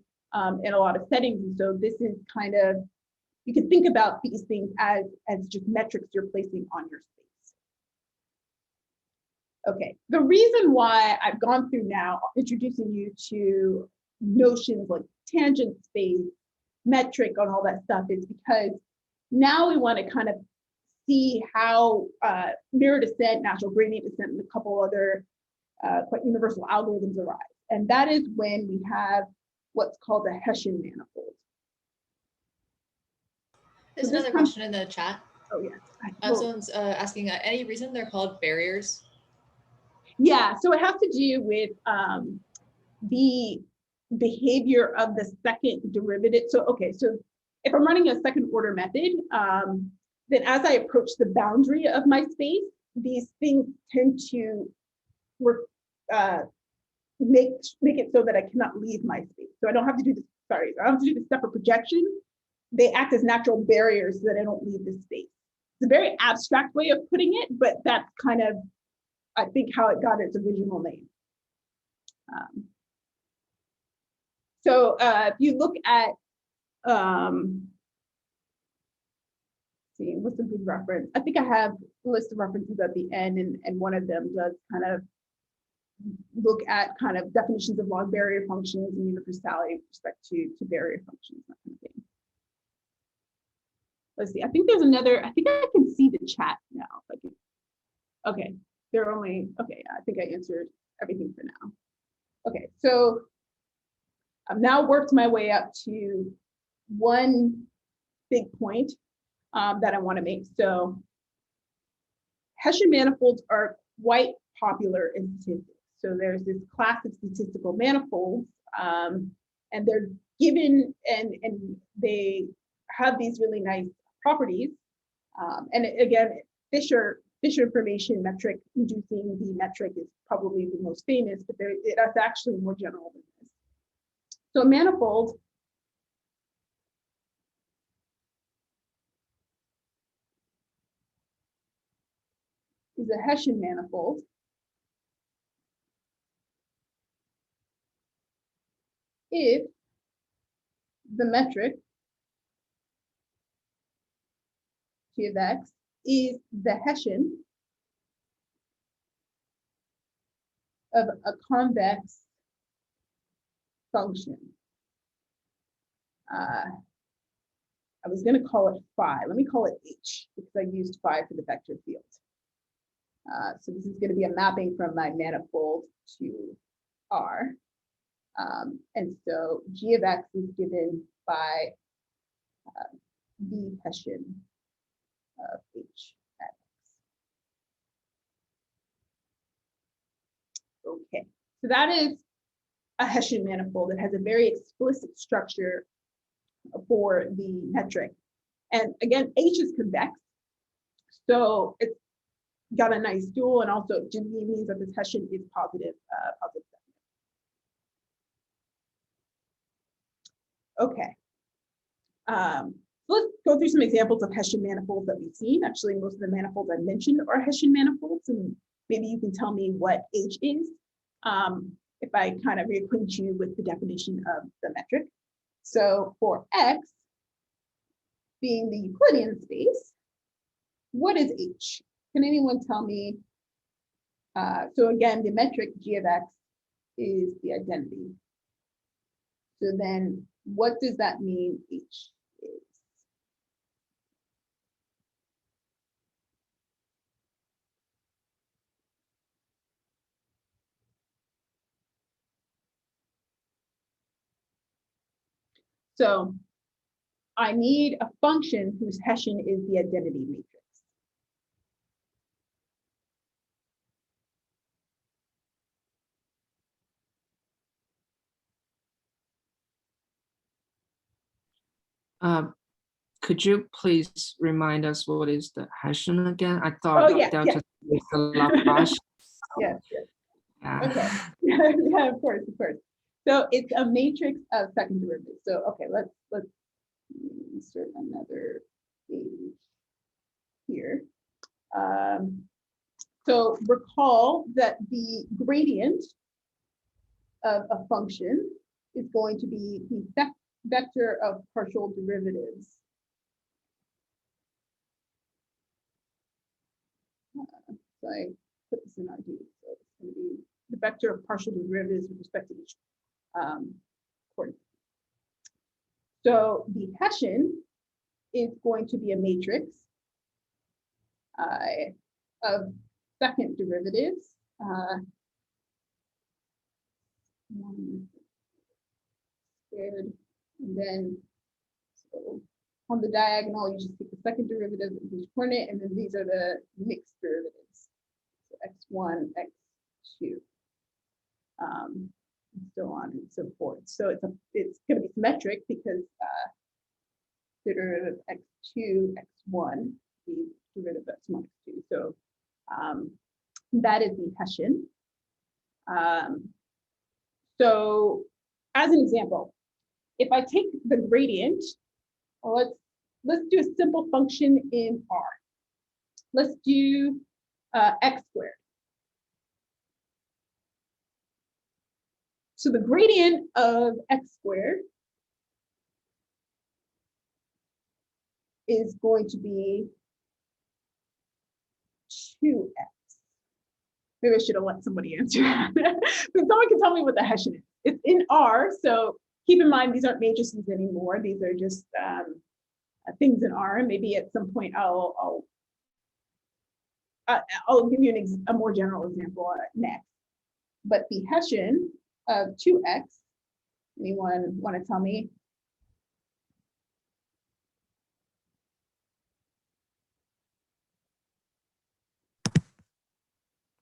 in a lot of settings. And so this is kind of, you can think about these things as just metrics you're placing on your space. Okay, the reason why I've gone through now introducing you to notions like tangent space, metric, and all that stuff is because now we want to kind of see how mirror descent, natural gradient descent, and a couple other quite universal algorithms arise. And that is when we have what's called a Hessian manifold. There's another question in the chat. Oh, yeah. Someone's asking, any reason they're called barriers? Yeah, so it has to do with the behavior of the second derivative. So, okay, so if I'm running a second order method, then as I approach the boundary of my space, these things tend to make it so that I cannot leave my space. So I don't have to do this, sorry, I don't have to do the step of projection. They act as natural barriers so that I don't leave the space. It's a very abstract way of putting it, but that's kind of, I think, how it got its original name. So if you look at, see, what's a good reference? I think I have a list of references at the end, and one of them does kind of look at kind of definitions of log barrier functions and universality with respect to barrier functions, that kind of thing. Let's see, I think there's another, I think I can see the chat now. Okay, they're only, okay, I think I answered everything for now. Okay, so I've now worked my way up to one big point that I want to make. So Hessian manifolds are quite popular in statistics. So there's this class of statistical manifolds, and they're given, and they have these really nice properties. And again, Fisher information metric inducing the metric is probably the most famous, but it's actually more general than this. So a manifold is a Hessian manifold if the metric G of x is the Hessian of a convex function. I was going to call it phi. Let me call it h because I used phi for the vector field. So this is going to be a mapping from my manifold to R. And so G of x is given by the Hessian of h at x. Okay, so that is a Hessian manifold. It has a very explicit structure for the metric. And again, h is convex. So it's got a nice dual, and also it means that this Hessian is positive. Okay. So let's go through some examples of Hessian manifolds that we've seen. Actually, most of the manifolds I mentioned are Hessian manifolds, and maybe you can tell me what h is if I kind of reacquaint you with the definition of the metric. So for x being the Euclidean space, what is h? Can anyone tell me? So again, the metric G of x is the identity. So then what does that mean h is? So I need a function whose Hessian is the identity matrix. Could you please remind us what is the Hessian again? I thought delta is the Laplace. Yes. Yeah. Okay. Yeah, of course. So it's a matrix of second derivatives. So okay, let's insert another page here. So recall that the gradient of a function is going to be the vector of partial derivatives. So I put this in RD. So it's going to be the vector of partial derivatives with respect to each coordinate. So the Hessian is going to be a matrix of second derivatives. Good. And then, so on the diagonal, you just take the second derivative of each coordinate, and then these are the mixed derivatives. So x1, x2, and so on and so forth. So it's going to be symmetric because the derivative of x2, x1, the derivative of x1, x2. So that is the Hessian. So as an example, if I take the gradient, let's do a simple function in R. Let's do x squared. So the gradient of x squared is going to be 2x. Maybe I should have let somebody answer that. But someone can tell me what the Hessian is. It's in R, so keep in mind these aren't matrices anymore. These are just things in R. Maybe at some point I'll give you a more general example next. But the Hessian of 2x, anyone want to tell me?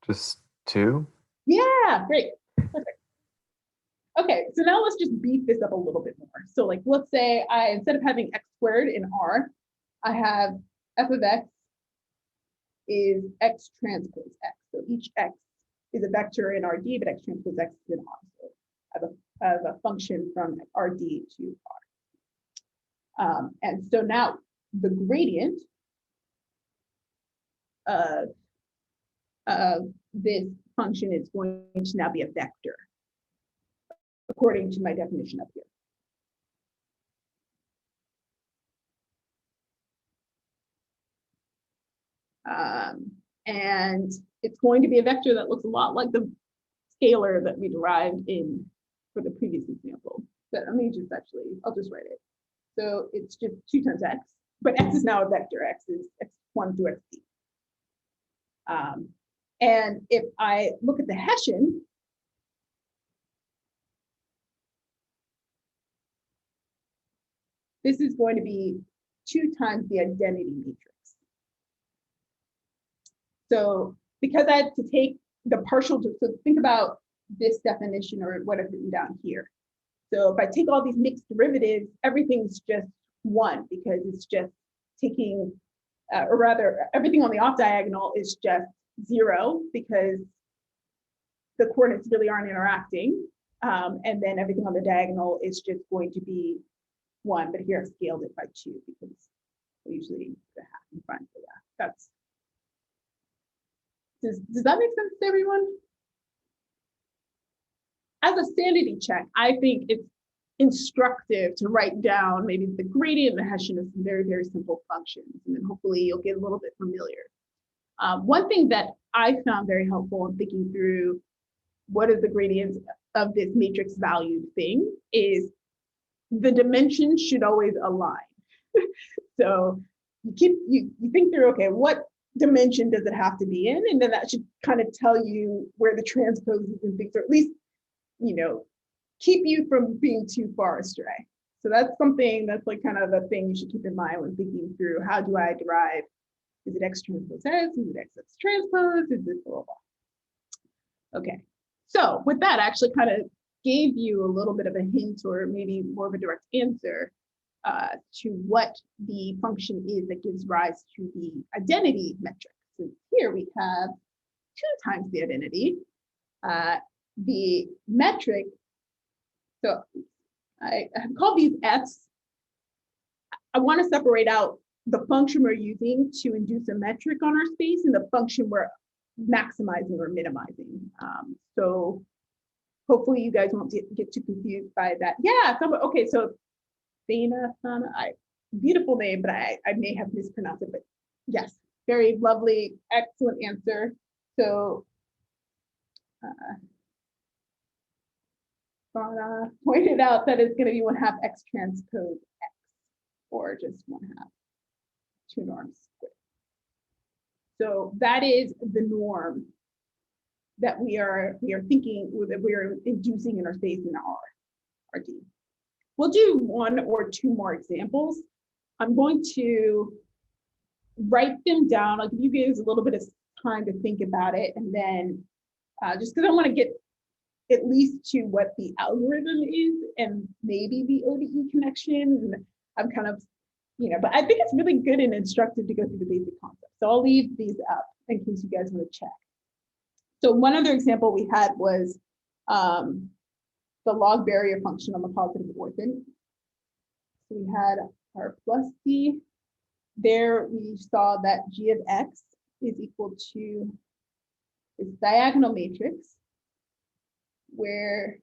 Just 2? Yeah, great. Perfect. Okay, so now let's just beef this up a little bit more. So like, let's say instead of having x squared in R, I have f of x is x transpose x. So each x is a vector in Rd, but x transpose x is in R. So I have a function from Rd to R. And so now the gradient of this function is going to now be a vector, according to my definition up here. And it's going to be a vector that looks a lot like the scalar that we derived for the previous example. But let me just I'll just write it. So it's just 2 times x, but x is now a vector. X is x1 through xd. And if I look at the Hessian, this is going to be 2 times the identity matrix. So because I had to take the partial, so think about this definition or what I've written down here. So if I take all these mixed derivatives, everything's just 1 because it's just taking, or rather everything on the off diagonal is just 0 because the coordinates really aren't interacting. And then everything on the diagonal is just going to be 1, but here I've scaled it by 2 because I usually put a half in front of that. Does that make sense to everyone? As a sanity check, I think it's instructive to write down maybe the gradient and the Hessian of some very, very simple functions, and then hopefully you'll get a little bit familiar. One thing that I found very helpful in thinking through what is the gradient of this matrix valued thing is the dimensions should always align. So you think through, okay, what dimension does it have to be in? And then that should kind of tell you where the transposes and things, or at least, keep you from being too far astray. So that's something that's like kind of a thing you should keep in mind when thinking through how do I derive, is it x transpose x, is it x transpose, is it blah, blah, blah. Okay, so with that, I actually kind of gave you a little bit of a hint or maybe more of a direct answer to what the function is that gives rise to the identity metric. So here we have 2 times the identity. The metric, so I have called these F's. I want to separate out the function we're using to induce a metric on our space and the function we're maximizing or minimizing. So hopefully you guys won't get too confused by that. Yeah, okay, so Sana, beautiful name, but I may have mispronounced it, but yes, very lovely, excellent answer. So Sana pointed out that it's going to be 1/2 x transpose x, or just 1/2 2 norms squared. So that is the norm that we are thinking, that we are inducing in our space in our RD. We'll do one or two more examples. I'm going to write them down. I'll give you guys a little bit of time to think about it, and then just because I want to get at least to what the algorithm is and maybe the ODE connection. And I'm kind of, but I think it's really good and instructive to go through the basic concepts. So I'll leave these up in case you guys want to check. So one other example we had was the log barrier function on the positive orthant. So we had our plus C. There we saw that G of X is equal to this diagonal matrix, where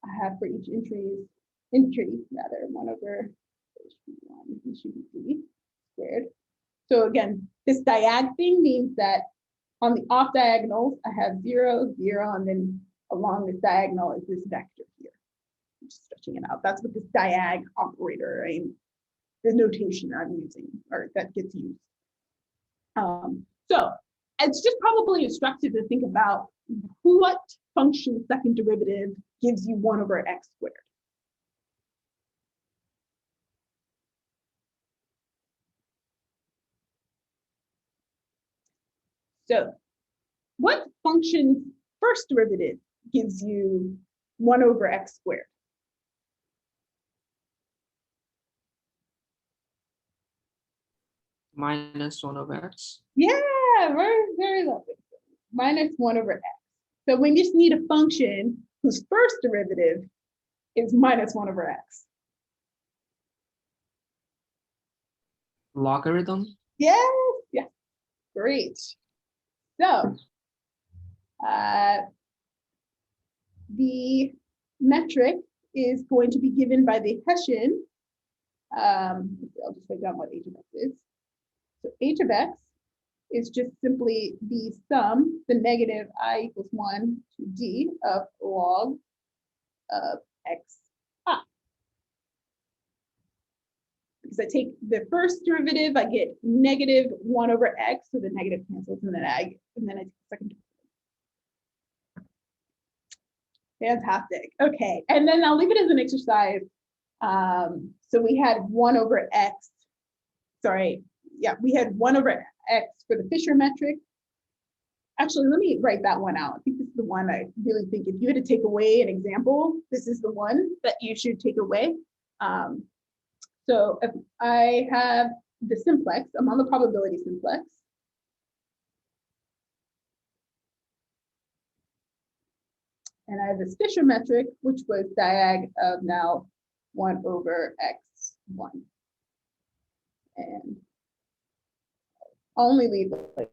I have for each entry, 1 over, it should be D squared. So again, this diag thing means that on the off diagonals, I have 0, 0, and then along this diagonal is this vector here. I'm just stretching it out. That's what this diag operator, the notation I'm using, or that gets used. So it's just probably instructive to think about what function second derivative gives you 1 over x squared. So what function first derivative gives you 1 over x squared? Minus 1 over x. Yeah, very, very lovely. Minus 1 over x. So we just need a function whose first derivative is minus 1 over x. Logarithm? Yes, yes, great. So the metric is going to be given by the Hessian. I'll just write down what h of x is. So h of x is just simply the sum, the negative I equals 1 to d of log of x I. Because I take the first derivative, I get negative 1 over x, so the negative cancels, and then I take the second derivative. Fantastic. Okay, and then I'll leave it as an exercise. So we had 1 over x. Sorry, yeah, we had 1 over x for the Fisher metric. Actually, let me write that one out. I think this is the one I really think if you had to take away an example, this is the one that you should take away. So if I have the simplex, I'm on the probability simplex. And I have this Fisher metric, which was diag of now 1 over x1. And I'll only leave like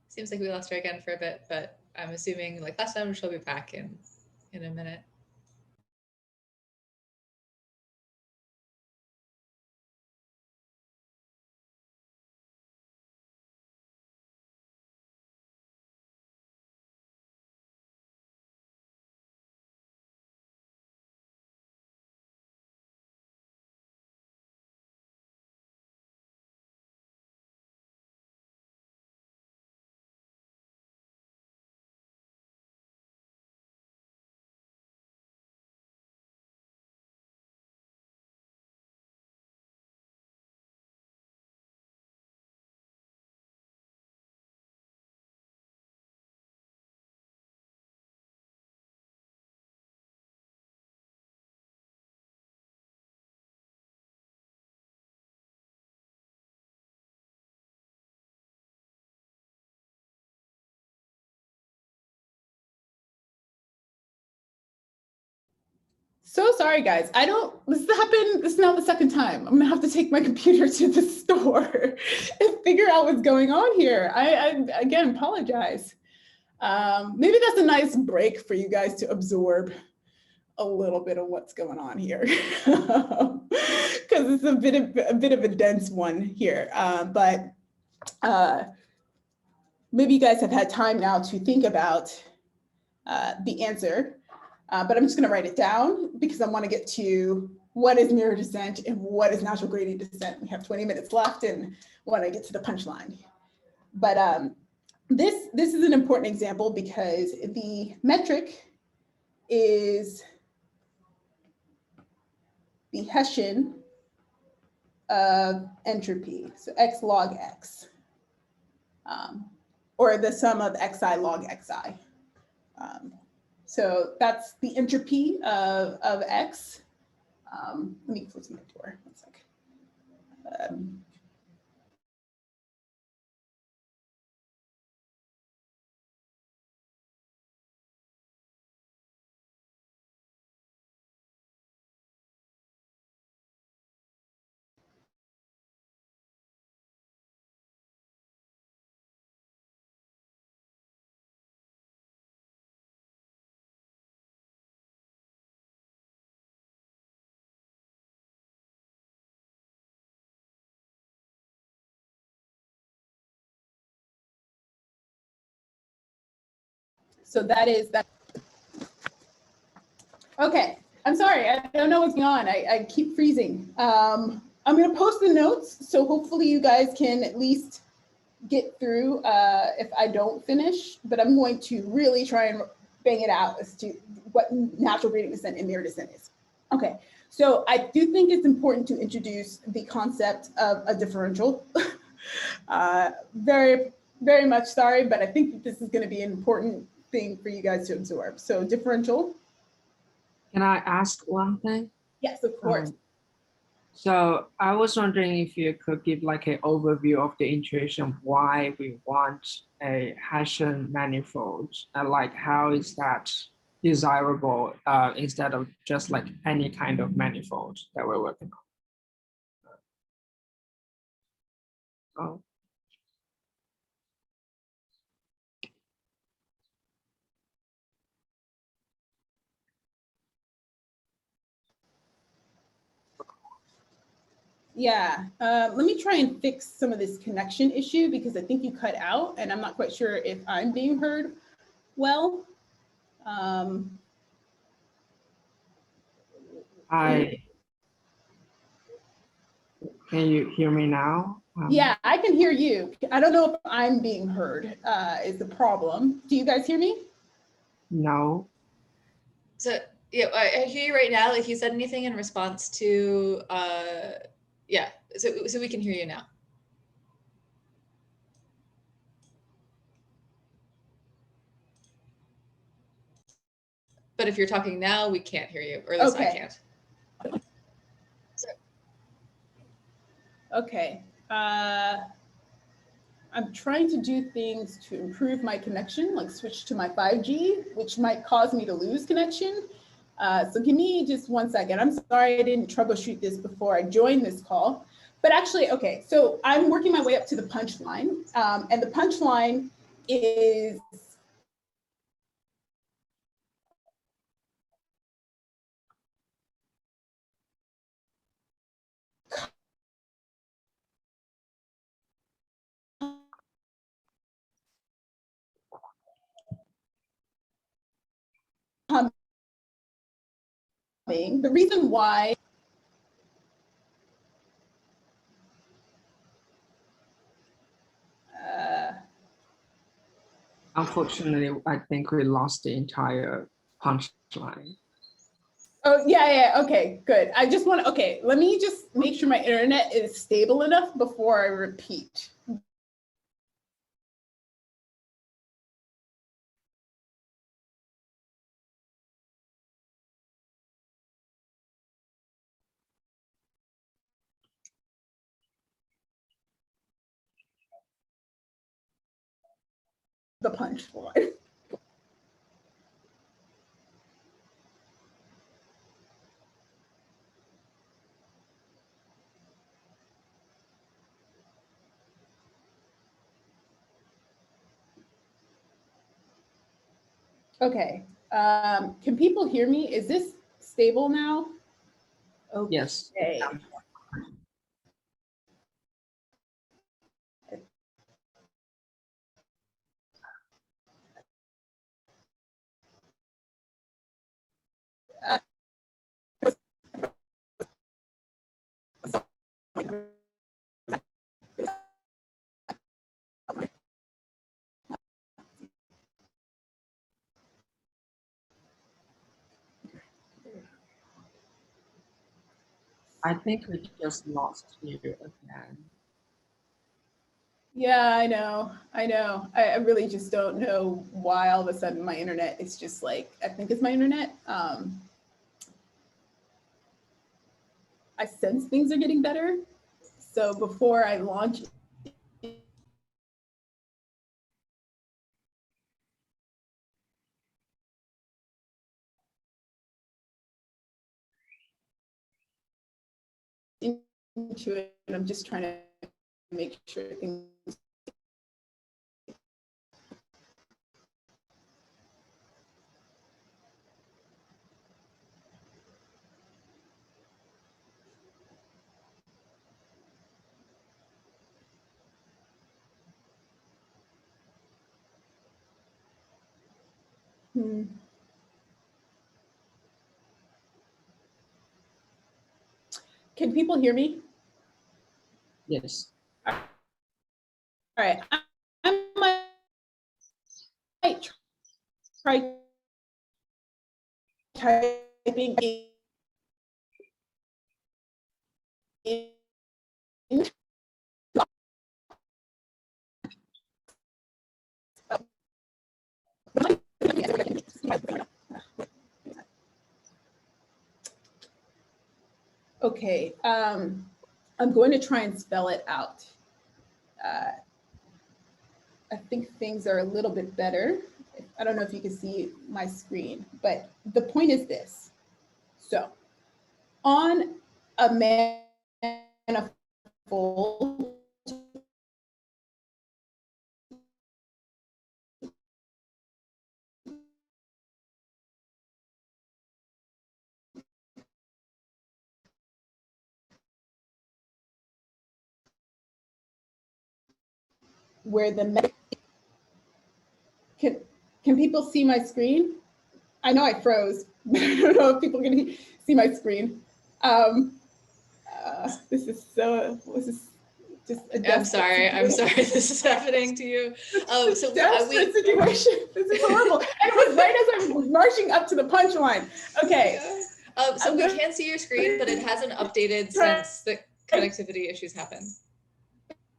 Seems like we lost her again for a bit, but I'm assuming like last time she'll be back in a minute. so sorry, guys. This happened. This is now the second time. I'm gonna have to take my computer to the store and figure out what's going on here. I again apologize. Maybe that's a nice break for you guys to absorb a little bit of what's going on here, because it's a bit of a dense one here. But maybe you guys have had time now to think about the answer. But I'm just going to write it down because I want to get to what is mirror descent and what is natural gradient descent. We have 20 minutes left and want to get to the punchline. But this is an important example because the metric is the Hessian of entropy, so x log x, or the sum of xi log xi. So that's the entropy of x. Let me close my door, 1 second. So that is that. Okay, I'm sorry, I don't know what's going on. I keep freezing. I'm gonna post the notes, so hopefully you guys can at least get through if I don't finish, but I'm going to really try and bang it out as to what natural gradient descent and mirror descent is. Okay, so I do think it's important to introduce the concept of a differential. Very, very much sorry, but I think that this is gonna be an important thing for you guys to absorb. So differential. Can I ask one thing? Yes, of course. So I was wondering if you could give like an overview of the intuition of why we want a Hessian manifold, and like how is that desirable instead of just like any kind of manifold that we're working on. Oh. Yeah, let me try and fix some of this connection issue because I think you cut out and I'm not quite sure if I'm being heard well. Can you hear me now? Yeah, I can hear you. I don't know if I'm being heard is the problem. Do you guys hear me? No. So yeah, I hear you right now. If you said anything in response to, yeah, so we can hear you now. But if you're talking now, we can't hear you, or at least I can't. So. Okay. I'm trying to do things to improve my connection, like switch to my 5G, which might cause me to lose connection. So give me just 1 second. I'm sorry I didn't troubleshoot this before I joined this call. But actually, okay, so I'm working my way up to the punchline. And the punchline is coming. The reason why unfortunately, I think we lost the entire punchline. Oh, yeah, okay, good. I just want to, okay, let me just make sure my internet is stable enough before I repeat. The punchline. Okay. Can people hear me? Is this stable now? Yes. Okay. I think we just lost you again. Yeah, I know. I really just don't know why all of a sudden my internet is just like, I think it's my internet. I sense things are getting better. So before I launch into it, I'm just trying to make sure things. Can people hear me? Yes. All right. I might try typing in. Okay, I'm going to try and spell it out. I think things are a little bit better. I don't know if you can see my screen, but the point is this. So on a manifold, where the can people see my screen? I know I froze. I don't know if people can see my screen. This is just a I'm sorry. situation. This is happening to you. So Desperate situation. This is horrible. And it was right as I was marching up to the punchline. Okay. So we can see your screen, but it hasn't updated since the connectivity issues happened.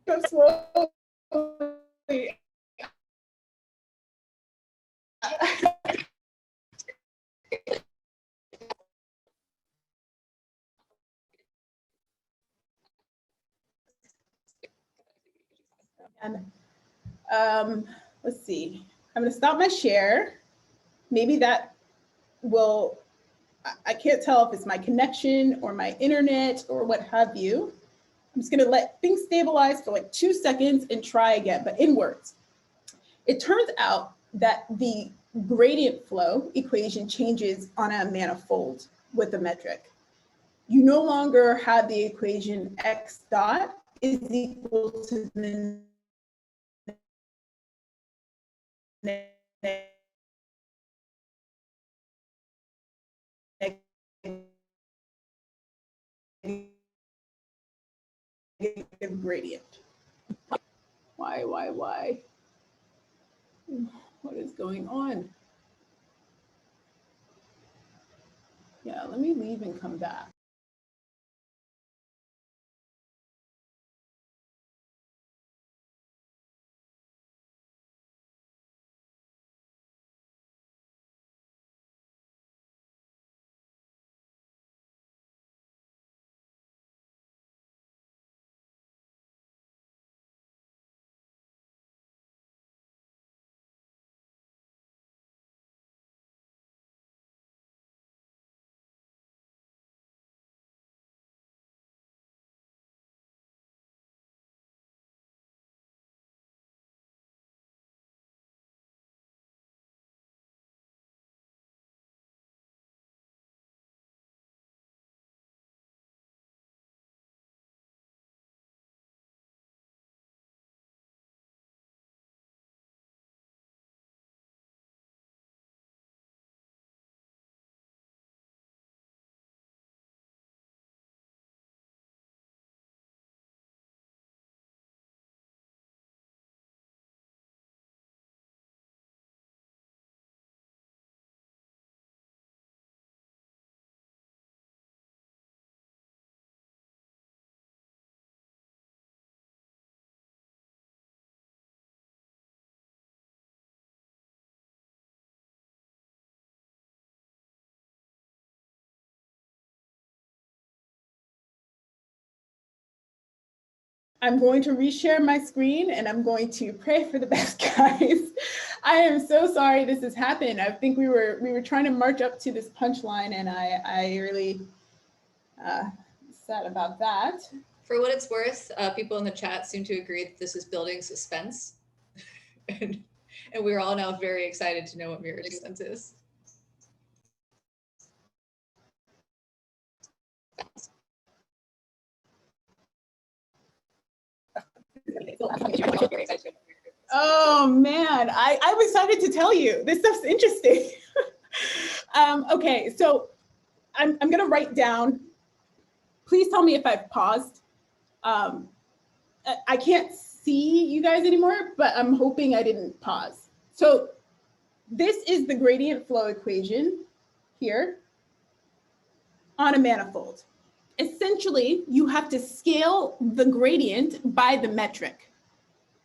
Go slowly. And let's see. I'm going to stop my share. Maybe that will. I can't tell if it's my connection or my internet or what have you. I'm just going to let things stabilize for like 2 seconds and try again, but in words. It turns out that the gradient flow equation changes on a manifold with a metric. You no longer have the equation x dot is equal to the negative gradient. Why? What is going on? Yeah, let me leave and come back. I'm going to reshare my screen and I'm going to pray for the best, guys. I am so sorry this has happened. I think we were trying to march up to this punchline, and I really sad about that. For what it's worth, people in the chat seem to agree that this is building suspense. and we're all now very excited to know what mirror descent is. Oh man, I'm excited to tell you. This stuff's interesting. Okay, so I'm gonna write down. Please tell me if I've paused. I can't see you guys anymore, but I'm hoping I didn't pause. So this is the gradient flow equation here on a manifold. Essentially, you have to scale the gradient by the metric.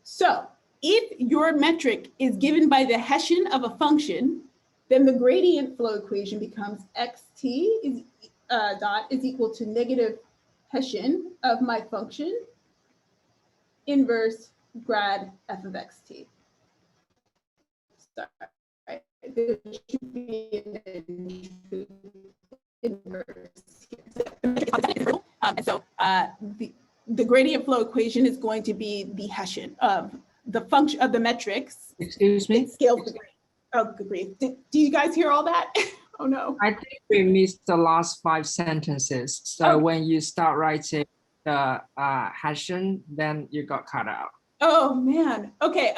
So if your metric is given by the Hessian of a function, then the gradient flow equation becomes xt is dot is equal to negative Hessian of my function inverse grad f of xt. Sorry, there should be an inverse here. And so the gradient flow equation is going to be the Hessian of the function of the metrics. Excuse me? It scales the gradient. Oh, good grief. Do you guys hear all that? Oh no. I think we missed the last 5 sentences. So when you start writing the Hessian, then you got cut out. Oh man. Okay.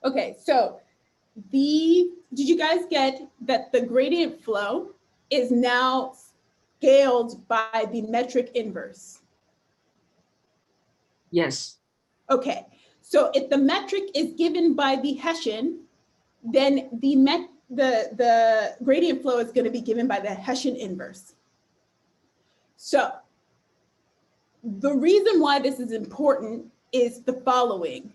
Okay. So did you guys get that the gradient flow is now scaled by the metric inverse? Yes. Okay. So if the metric is given by the Hessian, then the gradient flow is going to be given by the Hessian inverse. So the reason why this is important is the following.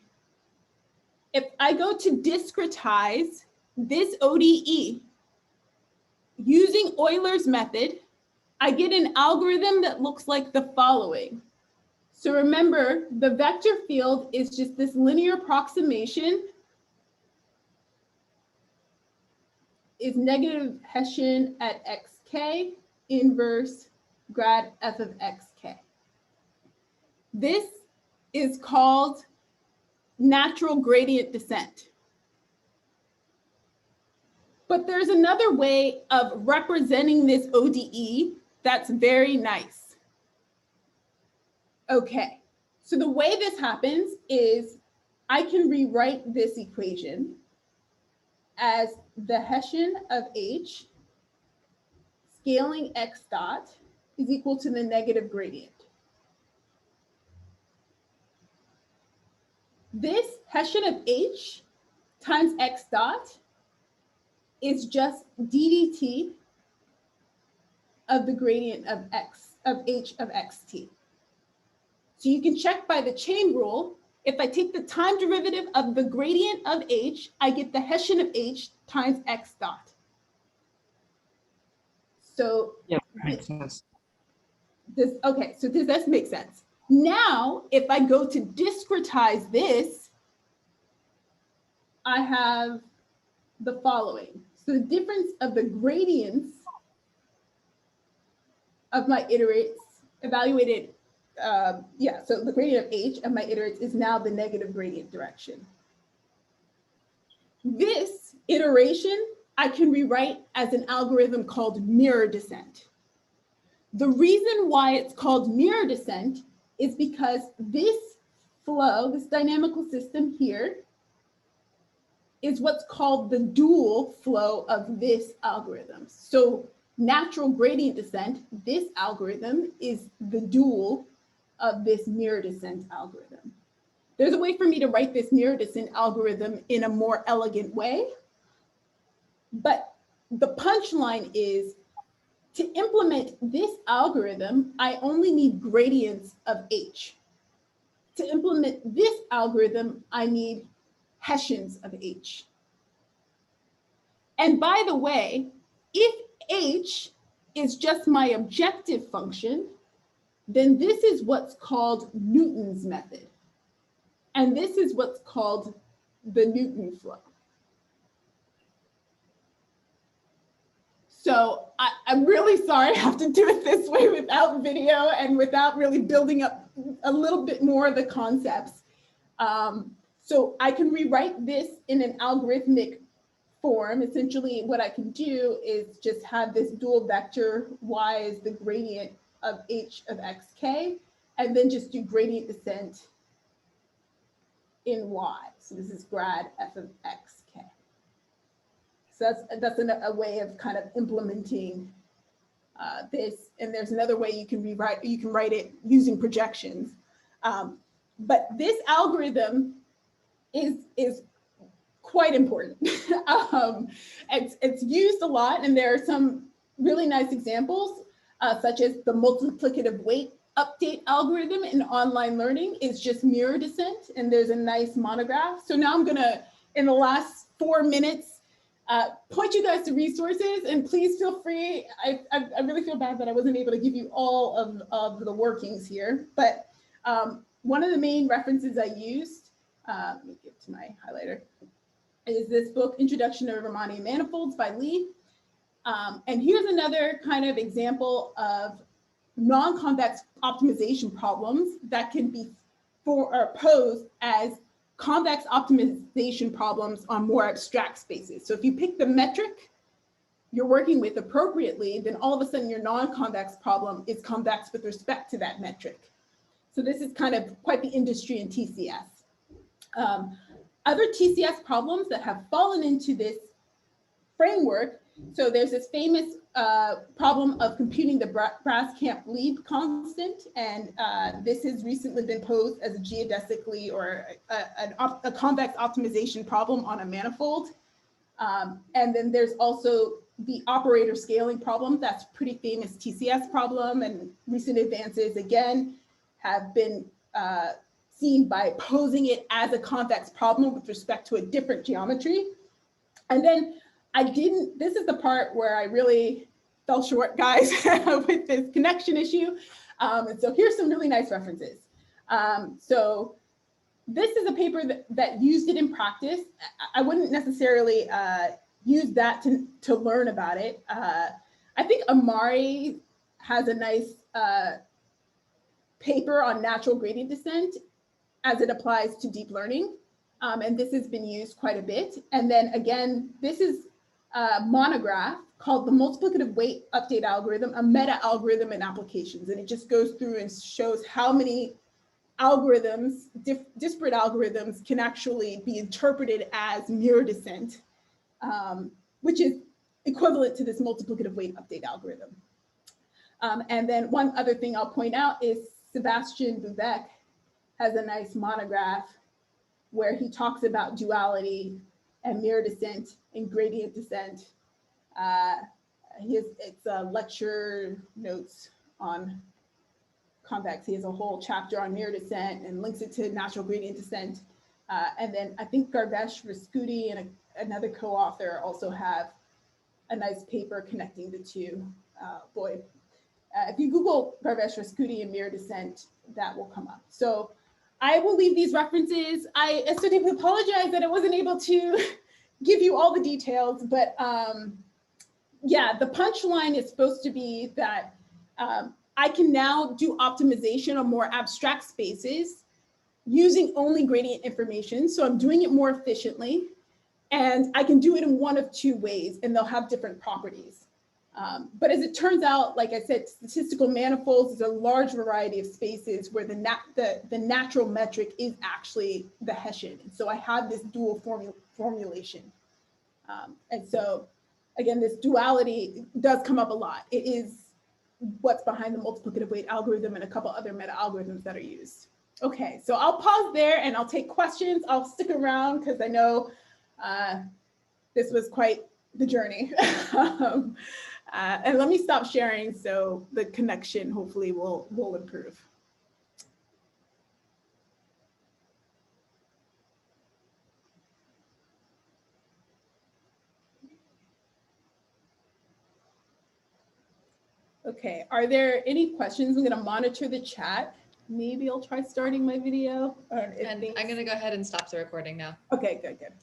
If I go to discretize this ODE using Euler's method, I get an algorithm that looks like the following. So remember, the vector field is just this linear approximation is negative Hessian at xk inverse grad f of xk. This is called natural gradient descent. But there's another way of representing this ODE that's very nice. Okay, so the way this happens is I can rewrite this equation as the Hessian of h scaling x dot is equal to the negative gradient. This Hessian of h times x dot is just ddt of the gradient of x of h of xt. So you can check by the chain rule. If I take the time derivative of the gradient of h, I get the Hessian of h times x dot. So yeah, makes sense. Okay, so does this make sense? Now, if I go to discretize this, I have the following. So the difference of the gradients of my iterates evaluated, so the gradient of h of my iterates is now the negative gradient direction. This iteration I can rewrite as an algorithm called mirror descent. The reason why it's called mirror descent is because this flow, this dynamical system here, is what's called the dual flow of this algorithm. So natural gradient descent, this algorithm is the dual of this mirror descent algorithm. There's a way for me to write this mirror descent algorithm in a more elegant way, but the punchline is to implement this algorithm, I only need gradients of h. To implement this algorithm, I need Hessians of h. And by the way, if h is just my objective function, then this is what's called Newton's method. And this is what's called the Newton flow. So I'm really sorry I have to do it this way without video and without really building up a little bit more of the concepts. So I can rewrite this in an algorithmic form. Essentially, what I can do is just have this dual vector, y is the gradient of h of xk, and then just do gradient descent in y. So this is grad f of xk. So that's a way of kind of implementing this. And there's another way you can write it using projections. But this algorithm is quite important. It's used a lot, and there are some really nice examples, such as the multiplicative weight update algorithm in online learning is just mirror descent, and there's a nice monograph. So now I'm gonna, in the last 4 minutes, point you guys to resources, and please feel free. I really feel bad that I wasn't able to give you all of the workings here, but one of the main references I used, let me get to my highlighter, is this book, Introduction to Riemannian Manifolds by Lee. And here's another kind of example of non-convex optimization problems that can be posed as convex optimization problems on more abstract spaces. So if you pick the metric you're working with appropriately, then all of a sudden your non-convex problem is convex with respect to that metric. So this is kind of quite the industry in TCS. Other TCS problems that have fallen into this framework, so there's this famous problem of computing the Braskamp-Lieb constant, and this has recently been posed as a geodesically or a convex optimization problem on a manifold. And then there's also the operator scaling problem. That's a pretty famous TCS problem, and recent advances again have been seen by posing it as a convex problem with respect to a different geometry. And then this is the part where I really fell short, guys, with this connection issue. And so here's some really nice references. So this is a paper that used it in practice. I wouldn't necessarily use that to learn about it. I think Amari has a nice paper on natural gradient descent as it applies to deep learning. And this has been used quite a bit. And then again, this is a monograph called the multiplicative weight update algorithm, a meta algorithm in applications. And it just goes through and shows how many algorithms, disparate algorithms can actually be interpreted as mirror descent, which is equivalent to this multiplicative weight update algorithm. And then one other thing I'll point out is Sebastian Bubek has a nice monograph where he talks about duality and mirror descent and gradient descent. It's lecture notes on convex. He has a whole chapter on mirror descent and links it to natural gradient descent. And then I think Garvesh Raskuti and another co-author also have a nice paper connecting the two. If you Google Garvesh Raskuti and mirror descent, that will come up. So I will leave these references. I so deeply apologize that I wasn't able to give you all the details, but yeah, the punchline is supposed to be that I can now do optimization on more abstract spaces using only gradient information. So I'm doing it more efficiently, and I can do it in one of two ways, and they'll have different properties. But as it turns out, like I said, statistical manifolds is a large variety of spaces where the natural metric is actually the Hessian. And so I have this dual formulation. And so again, this duality does come up a lot. It is what's behind the multiplicative weight algorithm and a couple other meta algorithms that are used. Okay, so I'll pause there and I'll take questions. I'll stick around because I know this was quite the journey. And let me stop sharing so the connection hopefully will improve. Okay, are there any questions? I'm gonna monitor the chat. Maybe I'll try starting my video. And I'm going to go ahead and stop the recording now. Okay, good, good.